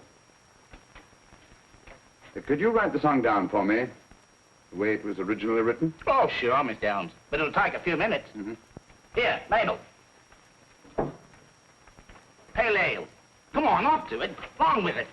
Could you write the song down for me? The way it was originally written?
Oh, sure, Mr. Holmes. But it'll take a few minutes.
Mm-hmm.
Here, Mabel. Pale ale. Come on, off to it. Along with it.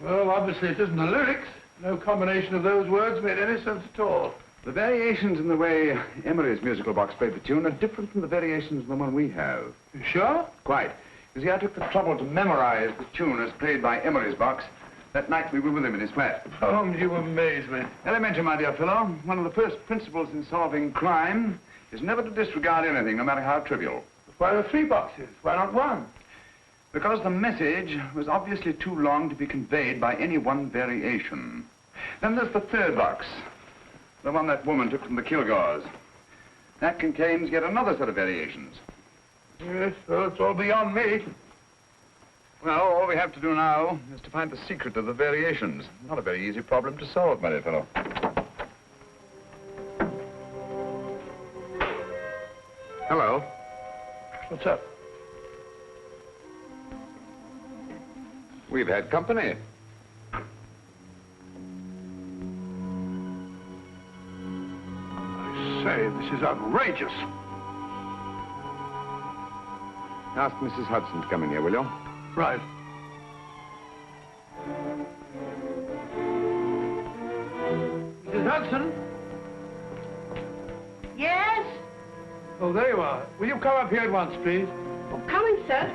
Well, obviously it isn't the lyrics. No combination of those words made any sense at all.
The variations in the way Emery's musical box played the tune are different from the variations in the one we have.
You sure?
Quite. You see, I took the trouble to memorize the tune as played by Emery's box that night we were with him in his flat.
Holmes, you amaze me.
Elementary, my dear fellow. One of the first principles in solving crime is never to disregard anything, no matter how trivial.
Why the 3 boxes? Why not 1?
Because the message was obviously too long to be conveyed by any one variation. Then there's the 3rd box, the one that woman took from the Kilgores. That contains yet another set of variations.
Yes, well, it's all beyond me.
Well, all we have to do now is to find the secret of the variations. Not a very easy problem to solve, my dear fellow. Hello.
What's up?
We've had company.
I say, this is outrageous.
Ask Mrs. Hudson to come in here, will you?
Right. Mrs. Hudson?
Yes?
Oh, there you are. Will you come up here at once, please?
Oh, coming, sir.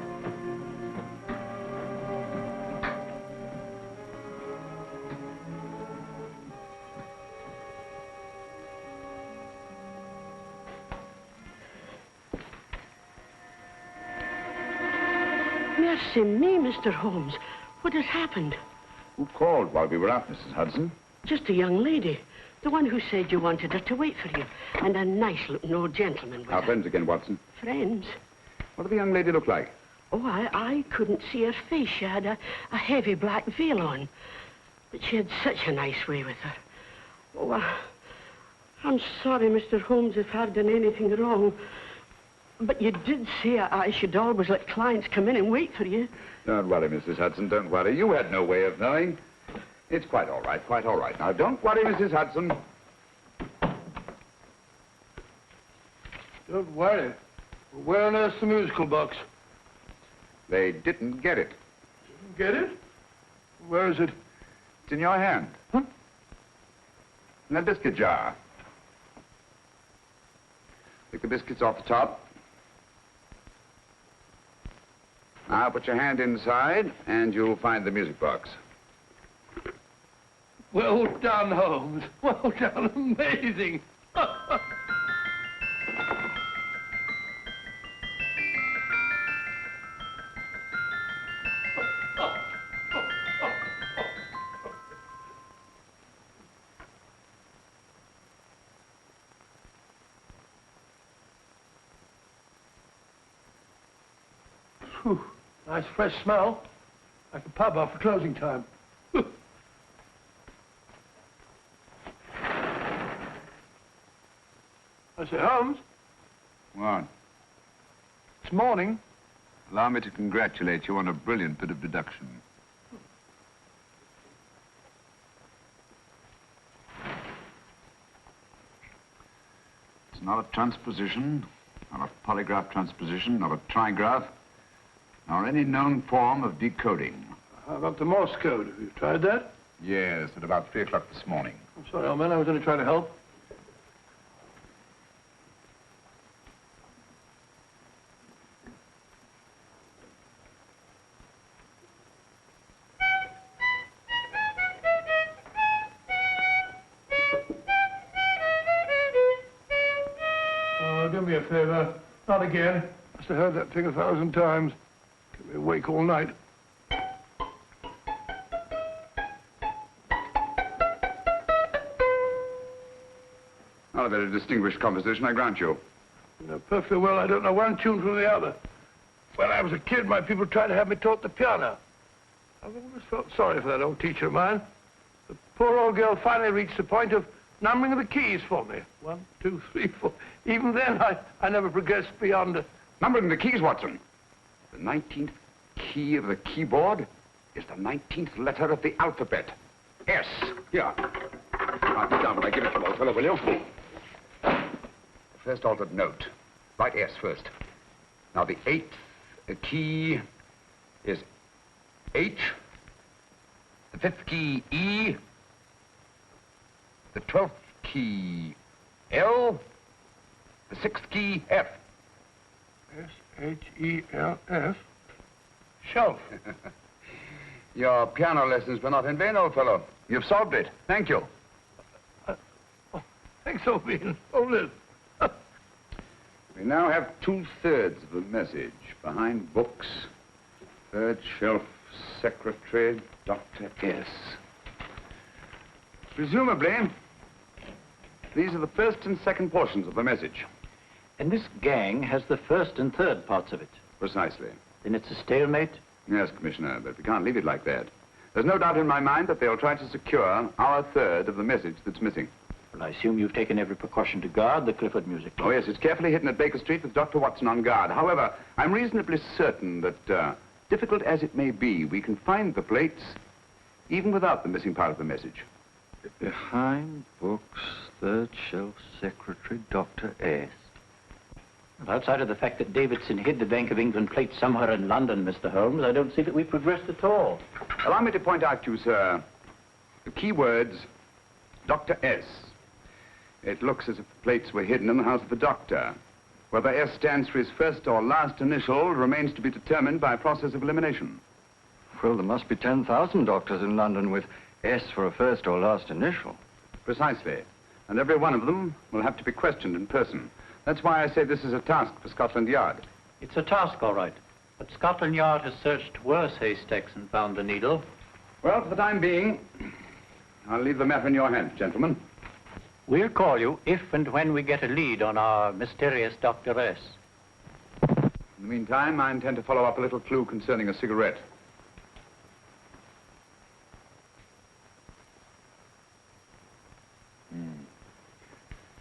Mercy me, Mr. Holmes. What has happened?
Who called while we were out, Mrs. Hudson?
Just a young lady. The one who said you wanted her to wait for you. And a nice-looking old gentleman with
Our
her.
friends again, Watson.
Friends?
What did the young lady look like?
Oh, I couldn't see her face. She had a heavy black veil on. But she had such a nice way with her. Oh, I'm sorry, Mr. Holmes, if I've done anything wrong. But you did say I should always let clients come in and wait for you.
Don't worry, Mrs. Hudson, don't worry. You had no way of knowing. It's quite all right, quite all right. Now, don't worry, Mrs. Hudson.
Don't worry. Where on earth's the musical box?
They didn't get it.
Didn't get it? Where is it?
It's in your hand.
Huh?
In that biscuit jar. Take the biscuits off the top. Now put your hand inside, and you'll find the music box.
Well done, Holmes. Well done. Amazing. Whew. Nice fresh smell. Like a pub after closing time. I say, Holmes,
What?
it's morning.
Allow me to congratulate you on a brilliant bit of deduction. It's not a transposition, not a polygraph transposition, not a trigraph, nor any known form of decoding.
How about the Morse code? Have you tried that?
Yes, at about 3 o'clock this morning.
I'm sorry, old man. I was only trying to help. Oh, do me a favor. Not again. Must have heard that thing 1,000 times. Kept me awake all night.
Not a very distinguished composition, I grant you.
You know perfectly well I don't know one tune from the other. When I was a kid, my people tried to have me taught the piano. I've always felt sorry for that old teacher of mine. The poor old girl finally reached the point of numbering the keys for me. 1, 2, 3, 4. Even then, I never progressed beyond...
Numbering the keys, Watson. The 19th key of the keyboard is the 19th letter of the alphabet. S. Here. Write it down when I give it to you, old fellow, will you? First altered note. Write S first. Now, the 8th key is H. The 5th key, E. The 12th key, L. The 6th key, F.
S-H-E-L-F. Shelf.
Your piano lessons were not in vain, old fellow. You've solved it. Thank you.
Thanks, old bean. Hold it.
We now have 2/3 of the message. Behind books, third shelf, secretary, Dr. S. Presumably, these are the first and second portions of the message.
And this gang has the first and third parts of it.
Precisely.
Then it's a stalemate?
Yes, Commissioner, but we can't leave it like that. There's no doubt in my mind that they'll try to secure our third of the message that's missing.
Well, I assume you've taken every precaution to guard the Clifford music box.
Oh, yes, it's carefully hidden at Baker Street with Dr. Watson on guard. However, I'm reasonably certain that, difficult as it may be, we can find the plates even without the missing part of the message.
Behind books, third shelf, secretary, Dr. S.
Well, outside of the fact that Davidson hid the Bank of England plate somewhere in London, Mr. Holmes, I don't see that we've progressed at all.
Allow me to point out to you, sir, the key words, Dr. S. It looks as if the plates were hidden in the house of the doctor. Whether S stands for his first or last initial remains to be determined by a process of elimination.
Well, there must be 10,000 doctors in London with S for a first or last initial.
Precisely. And every one of them will have to be questioned in person. That's why I say this is a task for Scotland Yard.
It's a task, all right. But Scotland Yard has searched worse haystacks and found the needle.
Well, for the time being, I'll leave the matter in your hands, gentlemen.
We'll call you if and when we get a lead on our mysterious Dr. S.
In the meantime, I intend to follow up a little clue concerning a cigarette.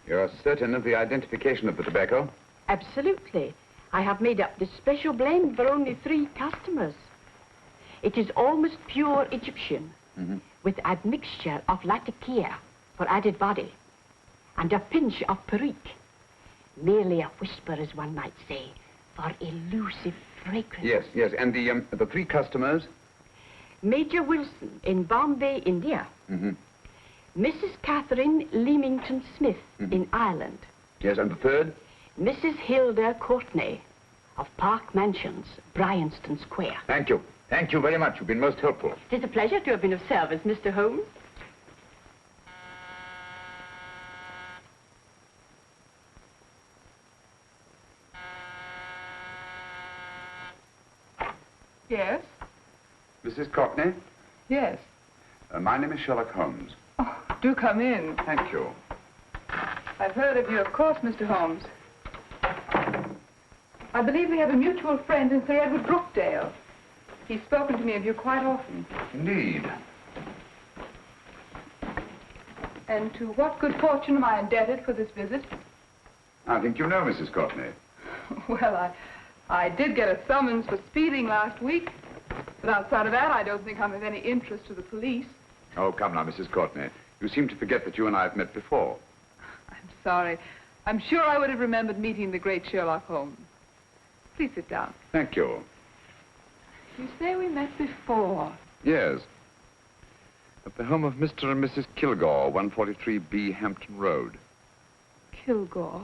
You're certain of the identification of the tobacco?
Absolutely. I have made up this special blend for only 3 customers. It is almost pure Egyptian, with admixture of latakia for added body, and a pinch of perique. Merely a whisper, as one might say, for elusive fragrance.
Yes, yes. And the 3 customers?
Major Wilson in Bombay, India. Mrs. Catherine Leamington Smith in Ireland.
Yes, and the 3rd?
Mrs. Hilda Courtney of Park Mansions, Bryanston Square.
Thank you. Thank you very much. You've been most helpful.
It is a pleasure to have been of service, Mr. Holmes.
Yes?
Mrs. Courtney?
Yes.
My name is Sherlock Holmes.
Oh, do come in.
Thank you.
I've heard of you, of course, Mr. Holmes. I believe we have a mutual friend in Sir Edward Brookdale. He's spoken to me of you quite often.
Indeed.
And to what good fortune am I indebted for this visit?
I think you know Mrs. Courtney.
Well, I did get a summons for speeding last week. But outside of that, I don't think I'm of any interest to the police.
Oh, come now, Mrs. Courtney. You seem to forget that you and I have met before.
I'm sorry. I'm sure I would have remembered meeting the great Sherlock Holmes. Please sit down.
Thank you.
You say we met before.
Yes. At the home of Mr. and Mrs. Kilgore, 143B Hampton Road.
Kilgore?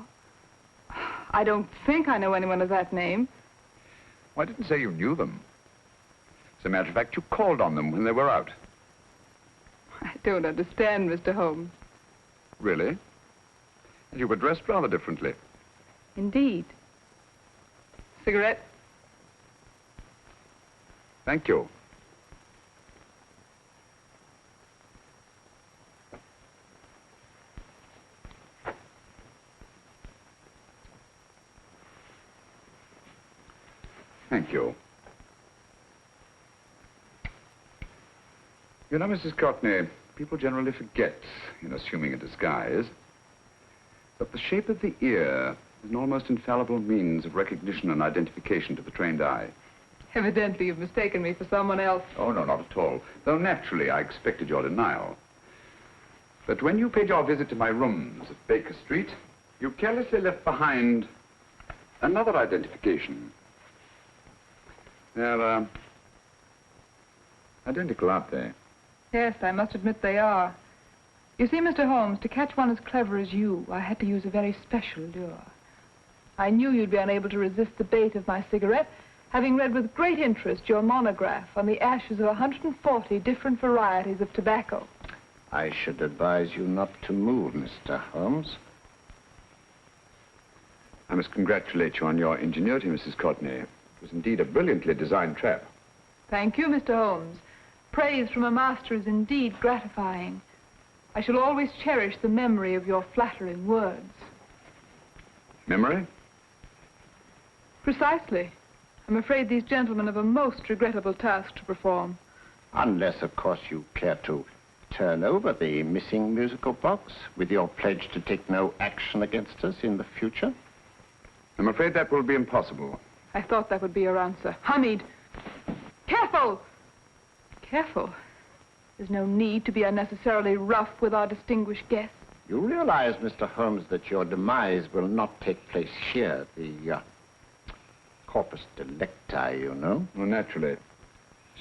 I don't think I know anyone of that name.
Well, I didn't say you knew them. As a matter of fact, you called on them when they were out.
I don't understand, Mr. Holmes.
Really? And you were dressed rather differently.
Indeed. Cigarette?
Thank you. Thank you. You know, Mrs. Courtney, people generally forget, in assuming a disguise, that the shape of the ear is an almost infallible means of recognition and identification to the trained eye.
Evidently, you've mistaken me for someone else.
Oh, no, not at all. Though naturally, I expected your denial. But when you paid your visit to my rooms at Baker Street, you carelessly left behind another identification. They're, identical, aren't they?
Yes, I must admit they are. You see, Mr. Holmes, to catch one as clever as you, I had to use a very special lure. I knew you'd be unable to resist the bait of my cigarette, having read with great interest your monograph on the ashes of 140 different varieties of tobacco.
I should advise you not to move, Mr. Holmes.
I must congratulate you on your ingenuity, Mrs. Courtney. It was indeed a brilliantly designed trap.
Thank you, Mr. Holmes. Praise from a master is indeed gratifying. I shall always cherish the memory of your flattering words.
Memory?
Precisely. I'm afraid these gentlemen have a most regrettable task to perform.
Unless, of course, you care to turn over the missing musical box with your pledge to take no action against us in the future.
I'm afraid that will be impossible.
I thought that would be your answer. Hamid! Careful! Careful. There's no need to be unnecessarily rough with our distinguished guests.
You realize, Mr. Holmes, that your demise will not take place here. The corpus delicti, you know.
Well, naturally.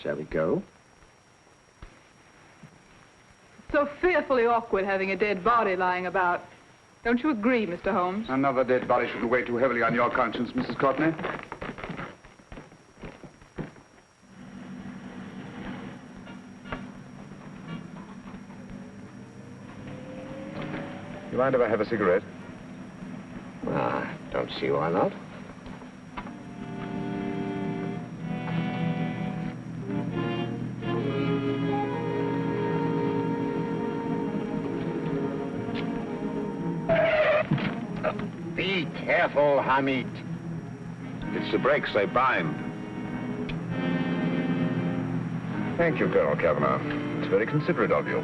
Shall we go?
It's so fearfully awkward having a dead body lying about. Don't you agree, Mr. Holmes?
Another dead body shouldn't weigh too heavily on your conscience, Mrs. Courtney. You mind if I have a cigarette?
Don't see why not.
Be careful, Hamid.
It's the brakes, they bind. Thank you, Colonel Kavanagh. It's very considerate of you.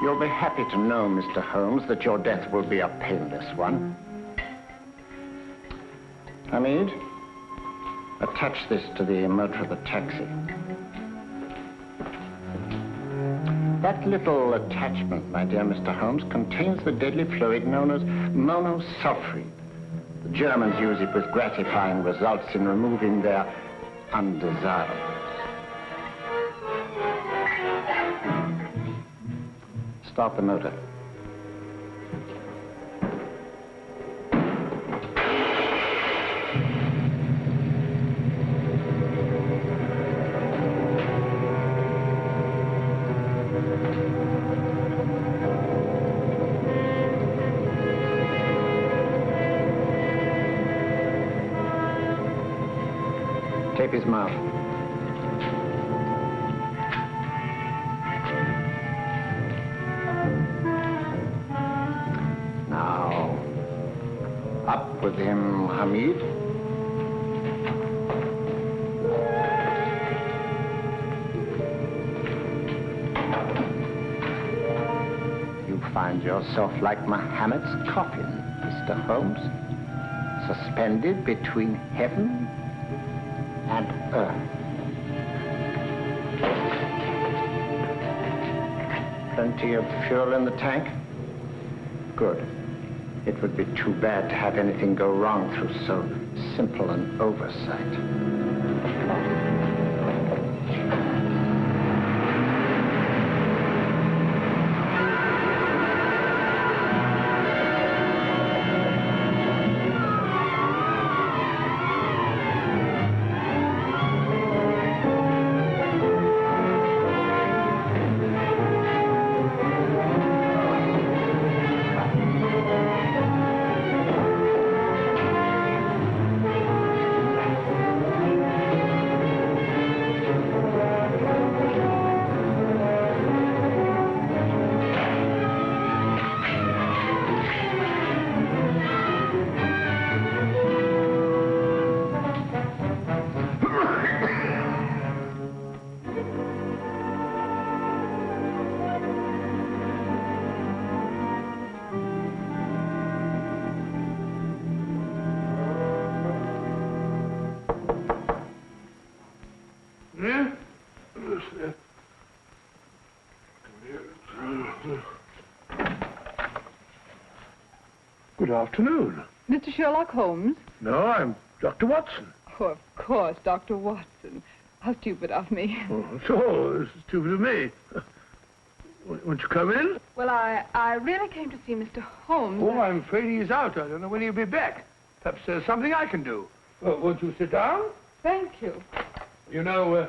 You'll be happy to know, Mr. Holmes, that your death will be a painless one. Hamid, attach this to the motor of the taxi. That little attachment, my dear Mr. Holmes, contains the deadly fluid known as monosulfide. The Germans use it with gratifying results in removing their undesirables. Start the motor. Tape his mouth. Up with him, Hamid. You find yourself like Muhammad's coffin, Mr. Holmes, suspended between heaven and earth. Plenty of fuel in the tank? Good. It would be too bad to have anything go wrong through so simple an oversight.
Good afternoon.
Mr. Sherlock Holmes?
No, I'm Dr. Watson.
Oh, of course, Dr. Watson. How stupid of me.
Oh, so stupid of me. Won't you come in?
Well, I really came to see Mr. Holmes.
Oh, I'm afraid he's out. I don't know when he'll be back. Perhaps there's something I can do. Won't you sit down?
Thank you.
You know,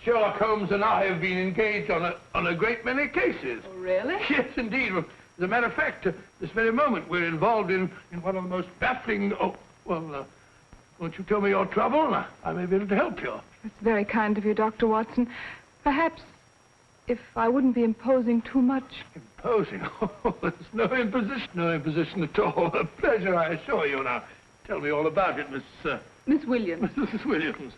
Sherlock Holmes and I have been engaged on a great many cases.
Oh, really?
Yes, indeed. As a matter of fact, this very moment, we're involved in one of the most baffling... Oh, well, won't you tell me your trouble? I may be able to help you.
That's very kind of you, Dr. Watson. Perhaps if I wouldn't be imposing too much.
Imposing? Oh, there's no imposition at all. A pleasure, I assure you. Now, tell me all about it,
Miss Williams.
Mrs. Williams.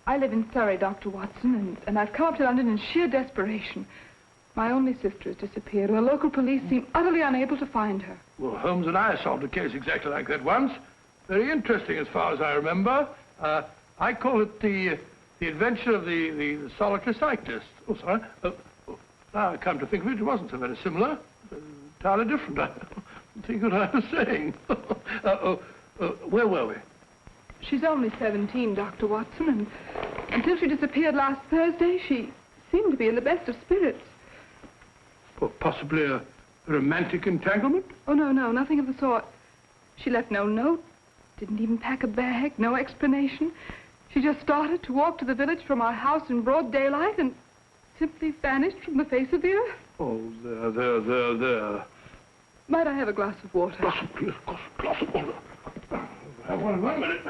I live in Surrey, Dr. Watson, and I've come up to London in sheer desperation. My only sister has disappeared, and the local police seem utterly unable to find her.
Well, Holmes and I solved a case exactly like that once. Very interesting as far as I remember. I call it the adventure of the solitary cyclist. Oh, sorry. Now I come to think of it, it wasn't so very similar. Entirely different. I don't think what I was saying. Where were we?
She's only 17, Dr. Watson, and until she disappeared last Thursday, she seemed to be in the best of spirits.
Well, possibly a romantic entanglement?
Oh, no, nothing of the sort. She left no note, didn't even pack a bag, no explanation. She just started to walk to the village from our house in broad daylight and simply vanished from the face of the earth.
Oh, there.
Might I have a glass of water?
Glass of water. Have one minute.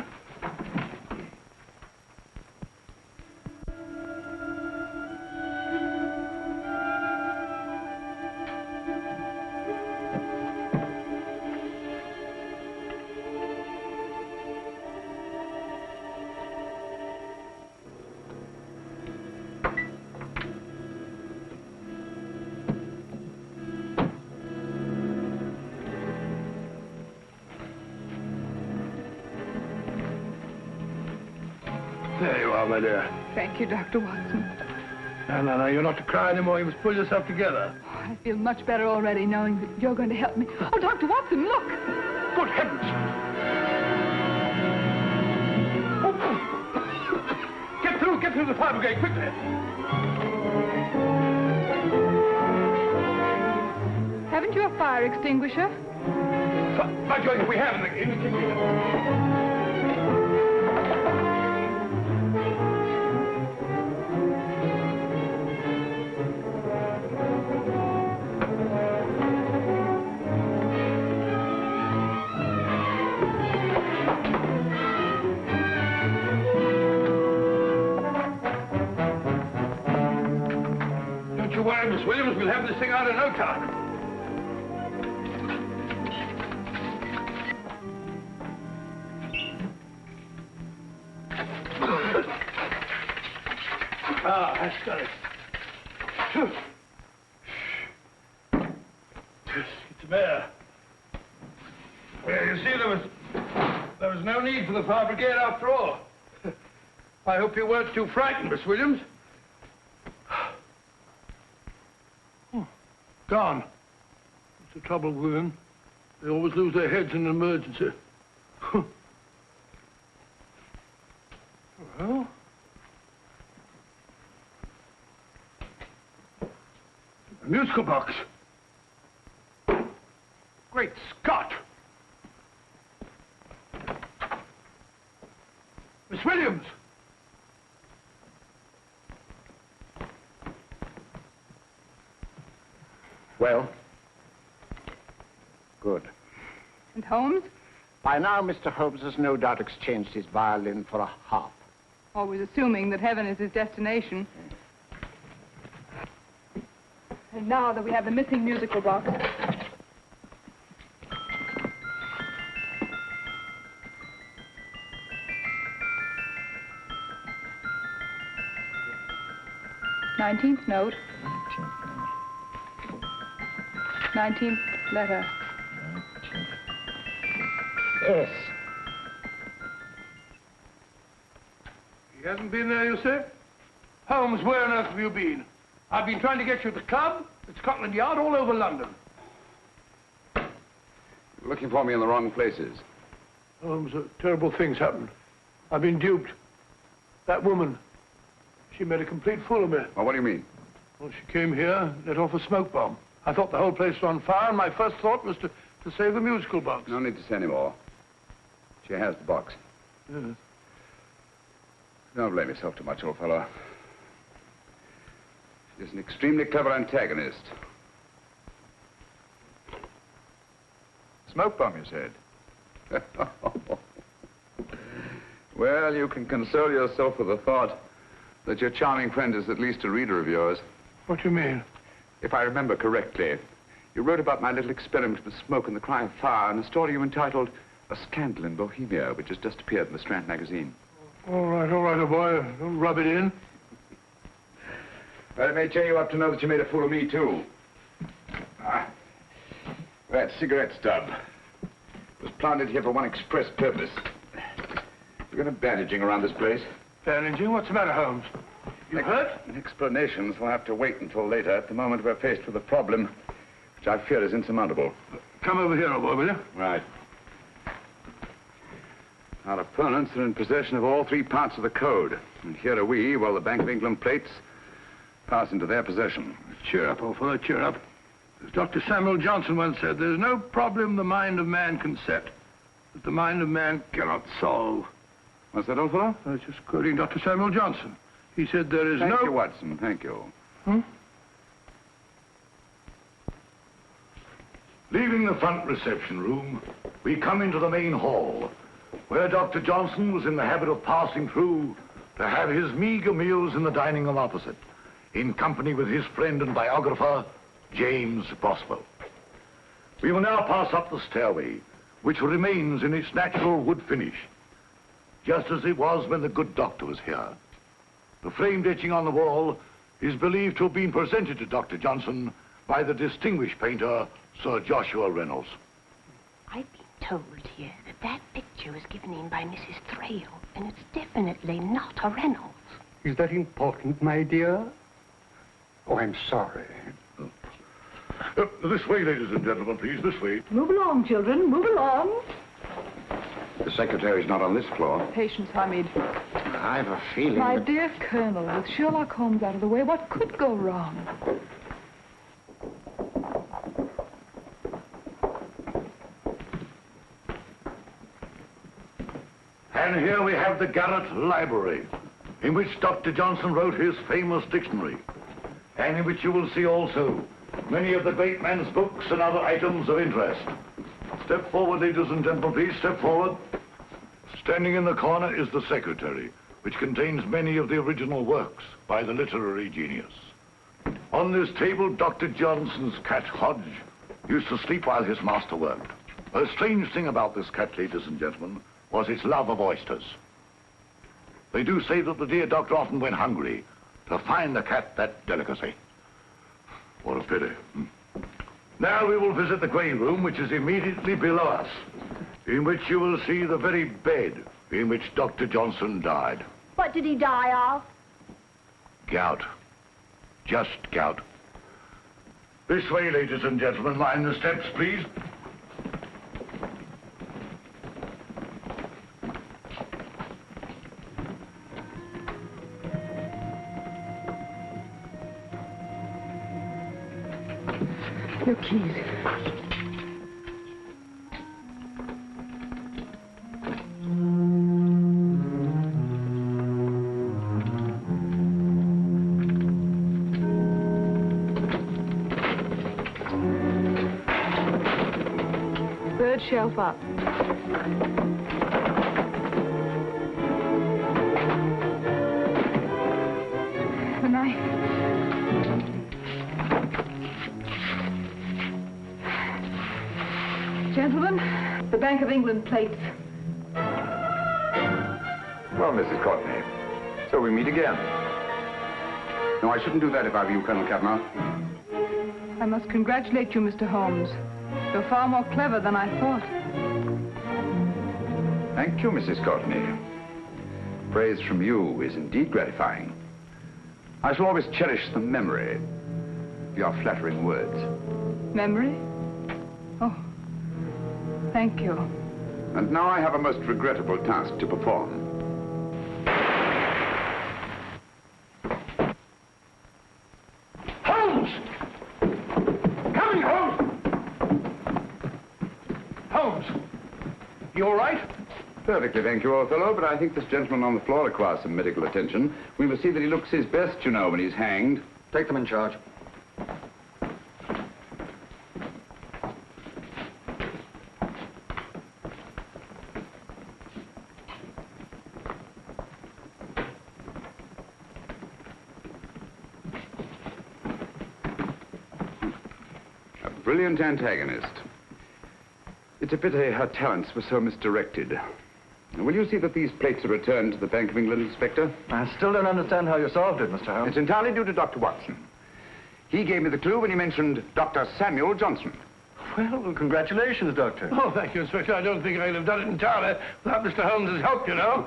There you are, my dear.
Thank you, Dr. Watson.
No, you're not to cry anymore. You must pull yourself together.
Oh, I feel much better already knowing that you're going to help me. Oh, Dr. Watson, look!
Good heavens! Get through the fire brigade, quickly!
Haven't you a fire extinguisher?
By Jove, we have in the kitchen. Don't you worry, Miss Williams. We'll have this thing out in no time. That's got it. It's there. Well, you see, there was no need for the fire brigade after all. I hope you weren't too frightened, Miss Williams. Gone. That's the trouble with women. They always lose their heads in an emergency. Well... a musical box. Great Scott! Miss Williams!
Well? Good.
And Holmes?
By now, Mr. Holmes has no doubt exchanged his violin for a harp.
Always assuming that heaven is his destination. And now that we have the missing musical box... "19th note. 19th letter."
Yes.
He hasn't been there, you say? Holmes, where on earth have you been? I've been trying to get you at the club, at Scotland Yard, all over London.
You're looking for me in the wrong places.
Holmes, terrible things happened. I've been duped. That woman, she made a complete fool of me.
Well, what do you mean?
Well, she came here, let off a smoke bomb. I thought the whole place was on fire, and my first thought was to save the musical box.
No need to say any more. She has the box.
Yes.
Don't blame yourself too much, old fellow. She's an extremely clever antagonist. Smoke bomb, you said? Well, you can console yourself with the thought that your charming friend is at least a reader of yours.
What do you mean?
If I remember correctly, you wrote about my little experiment with smoke and the cry of fire in a story you entitled A Scandal in Bohemia, which has just appeared in the Strand magazine.
All right, old boy. Don't rub it in.
Well, it may cheer you up to know that you made a fool of me, too. That cigarette stub was planted here for one express purpose. We're going to bandaging around this place.
Bandaging? What's the matter, Holmes? You hurt?
Explanations will have to wait until later. At the moment, we're faced with a problem which I fear is insurmountable.
Come over here, old boy, will you?
Right. Our opponents are in possession of all 3 parts of the code. And here are we, while the Bank of England plates pass into their possession.
Cheer up, old fellow, cheer up. As Dr. Samuel Johnson once said, there's no problem the mind of man can set that the mind of man cannot solve.
What's that, old fellow?
I was just quoting Dr. Samuel Johnson. He said there is
Thank you, Watson. Thank you.
Leaving the front reception room, we come into the main hall, where Dr. Johnson was in the habit of passing through to have his meager meals in the dining room opposite, in company with his friend and biographer, James Boswell. We will now pass up the stairway, which remains in its natural wood finish, just as it was when the good doctor was here. The framed etching on the wall is believed to have been presented to Dr. Johnson by the distinguished painter, Sir Joshua Reynolds.
I've been told here that that picture was given in by Mrs. Thrale, and it's definitely not a Reynolds.
Is that important, my dear? Oh, I'm sorry.
This way, ladies and gentlemen, please, this way.
Move along, children, move along.
The secretary's not on this floor.
Patience, Hamid.
I've a feeling
My dear Colonel, with Sherlock Holmes out of the way, what could go wrong?
And here we have the Garrett Library, in which Dr. Johnson wrote his famous dictionary, and in which you will see also many of the great man's books and other items of interest. Step forward, ladies and gentlemen, please, step forward. Standing in the corner is the secretary, which contains many of the original works by the literary genius. On this table, Dr. Johnson's cat, Hodge, used to sleep while his master worked. A strange thing about this cat, ladies and gentlemen, was its love of oysters. They do say that the dear doctor often went hungry to find the cat that delicacy. What a pity. Now we will visit the grey room, which is immediately below us, in which you will see the very bed in which Dr. Johnson died.
What did he die of?
Gout. Just gout. This way, ladies and gentlemen. Mind the steps, please.
Your keys. Third shelf up. The knife. Gentlemen, the Bank of England plates.
Well, Mrs. Courtney, so we meet again. No, I shouldn't do that if I were you, Colonel Cavanaugh.
I must congratulate you, Mr. Holmes. You're far more clever than I thought.
Thank you, Mrs. Courtney. Praise from you is indeed gratifying. I shall always cherish the memory of your flattering words.
Memory? Oh, thank you.
And now I have a most regrettable task to perform.
Holmes! Coming, Holmes! Holmes! You all right?
Perfectly, thank you, old fellow, but I think this gentleman on the floor requires some medical attention. We must see that he looks his best, you know, when he's hanged.
Take them in charge.
A brilliant antagonist. It's a pity her talents were so misdirected. Will you see that these plates are returned to the Bank of England, Inspector?
I still don't understand how you solved it, Mr. Holmes.
It's entirely due to Dr. Watson. He gave me the clue when he mentioned Dr. Samuel Johnson.
Well, congratulations, Doctor. Oh, thank you, Inspector. I don't think I'd have done it entirely without Mr. Holmes's help, you know.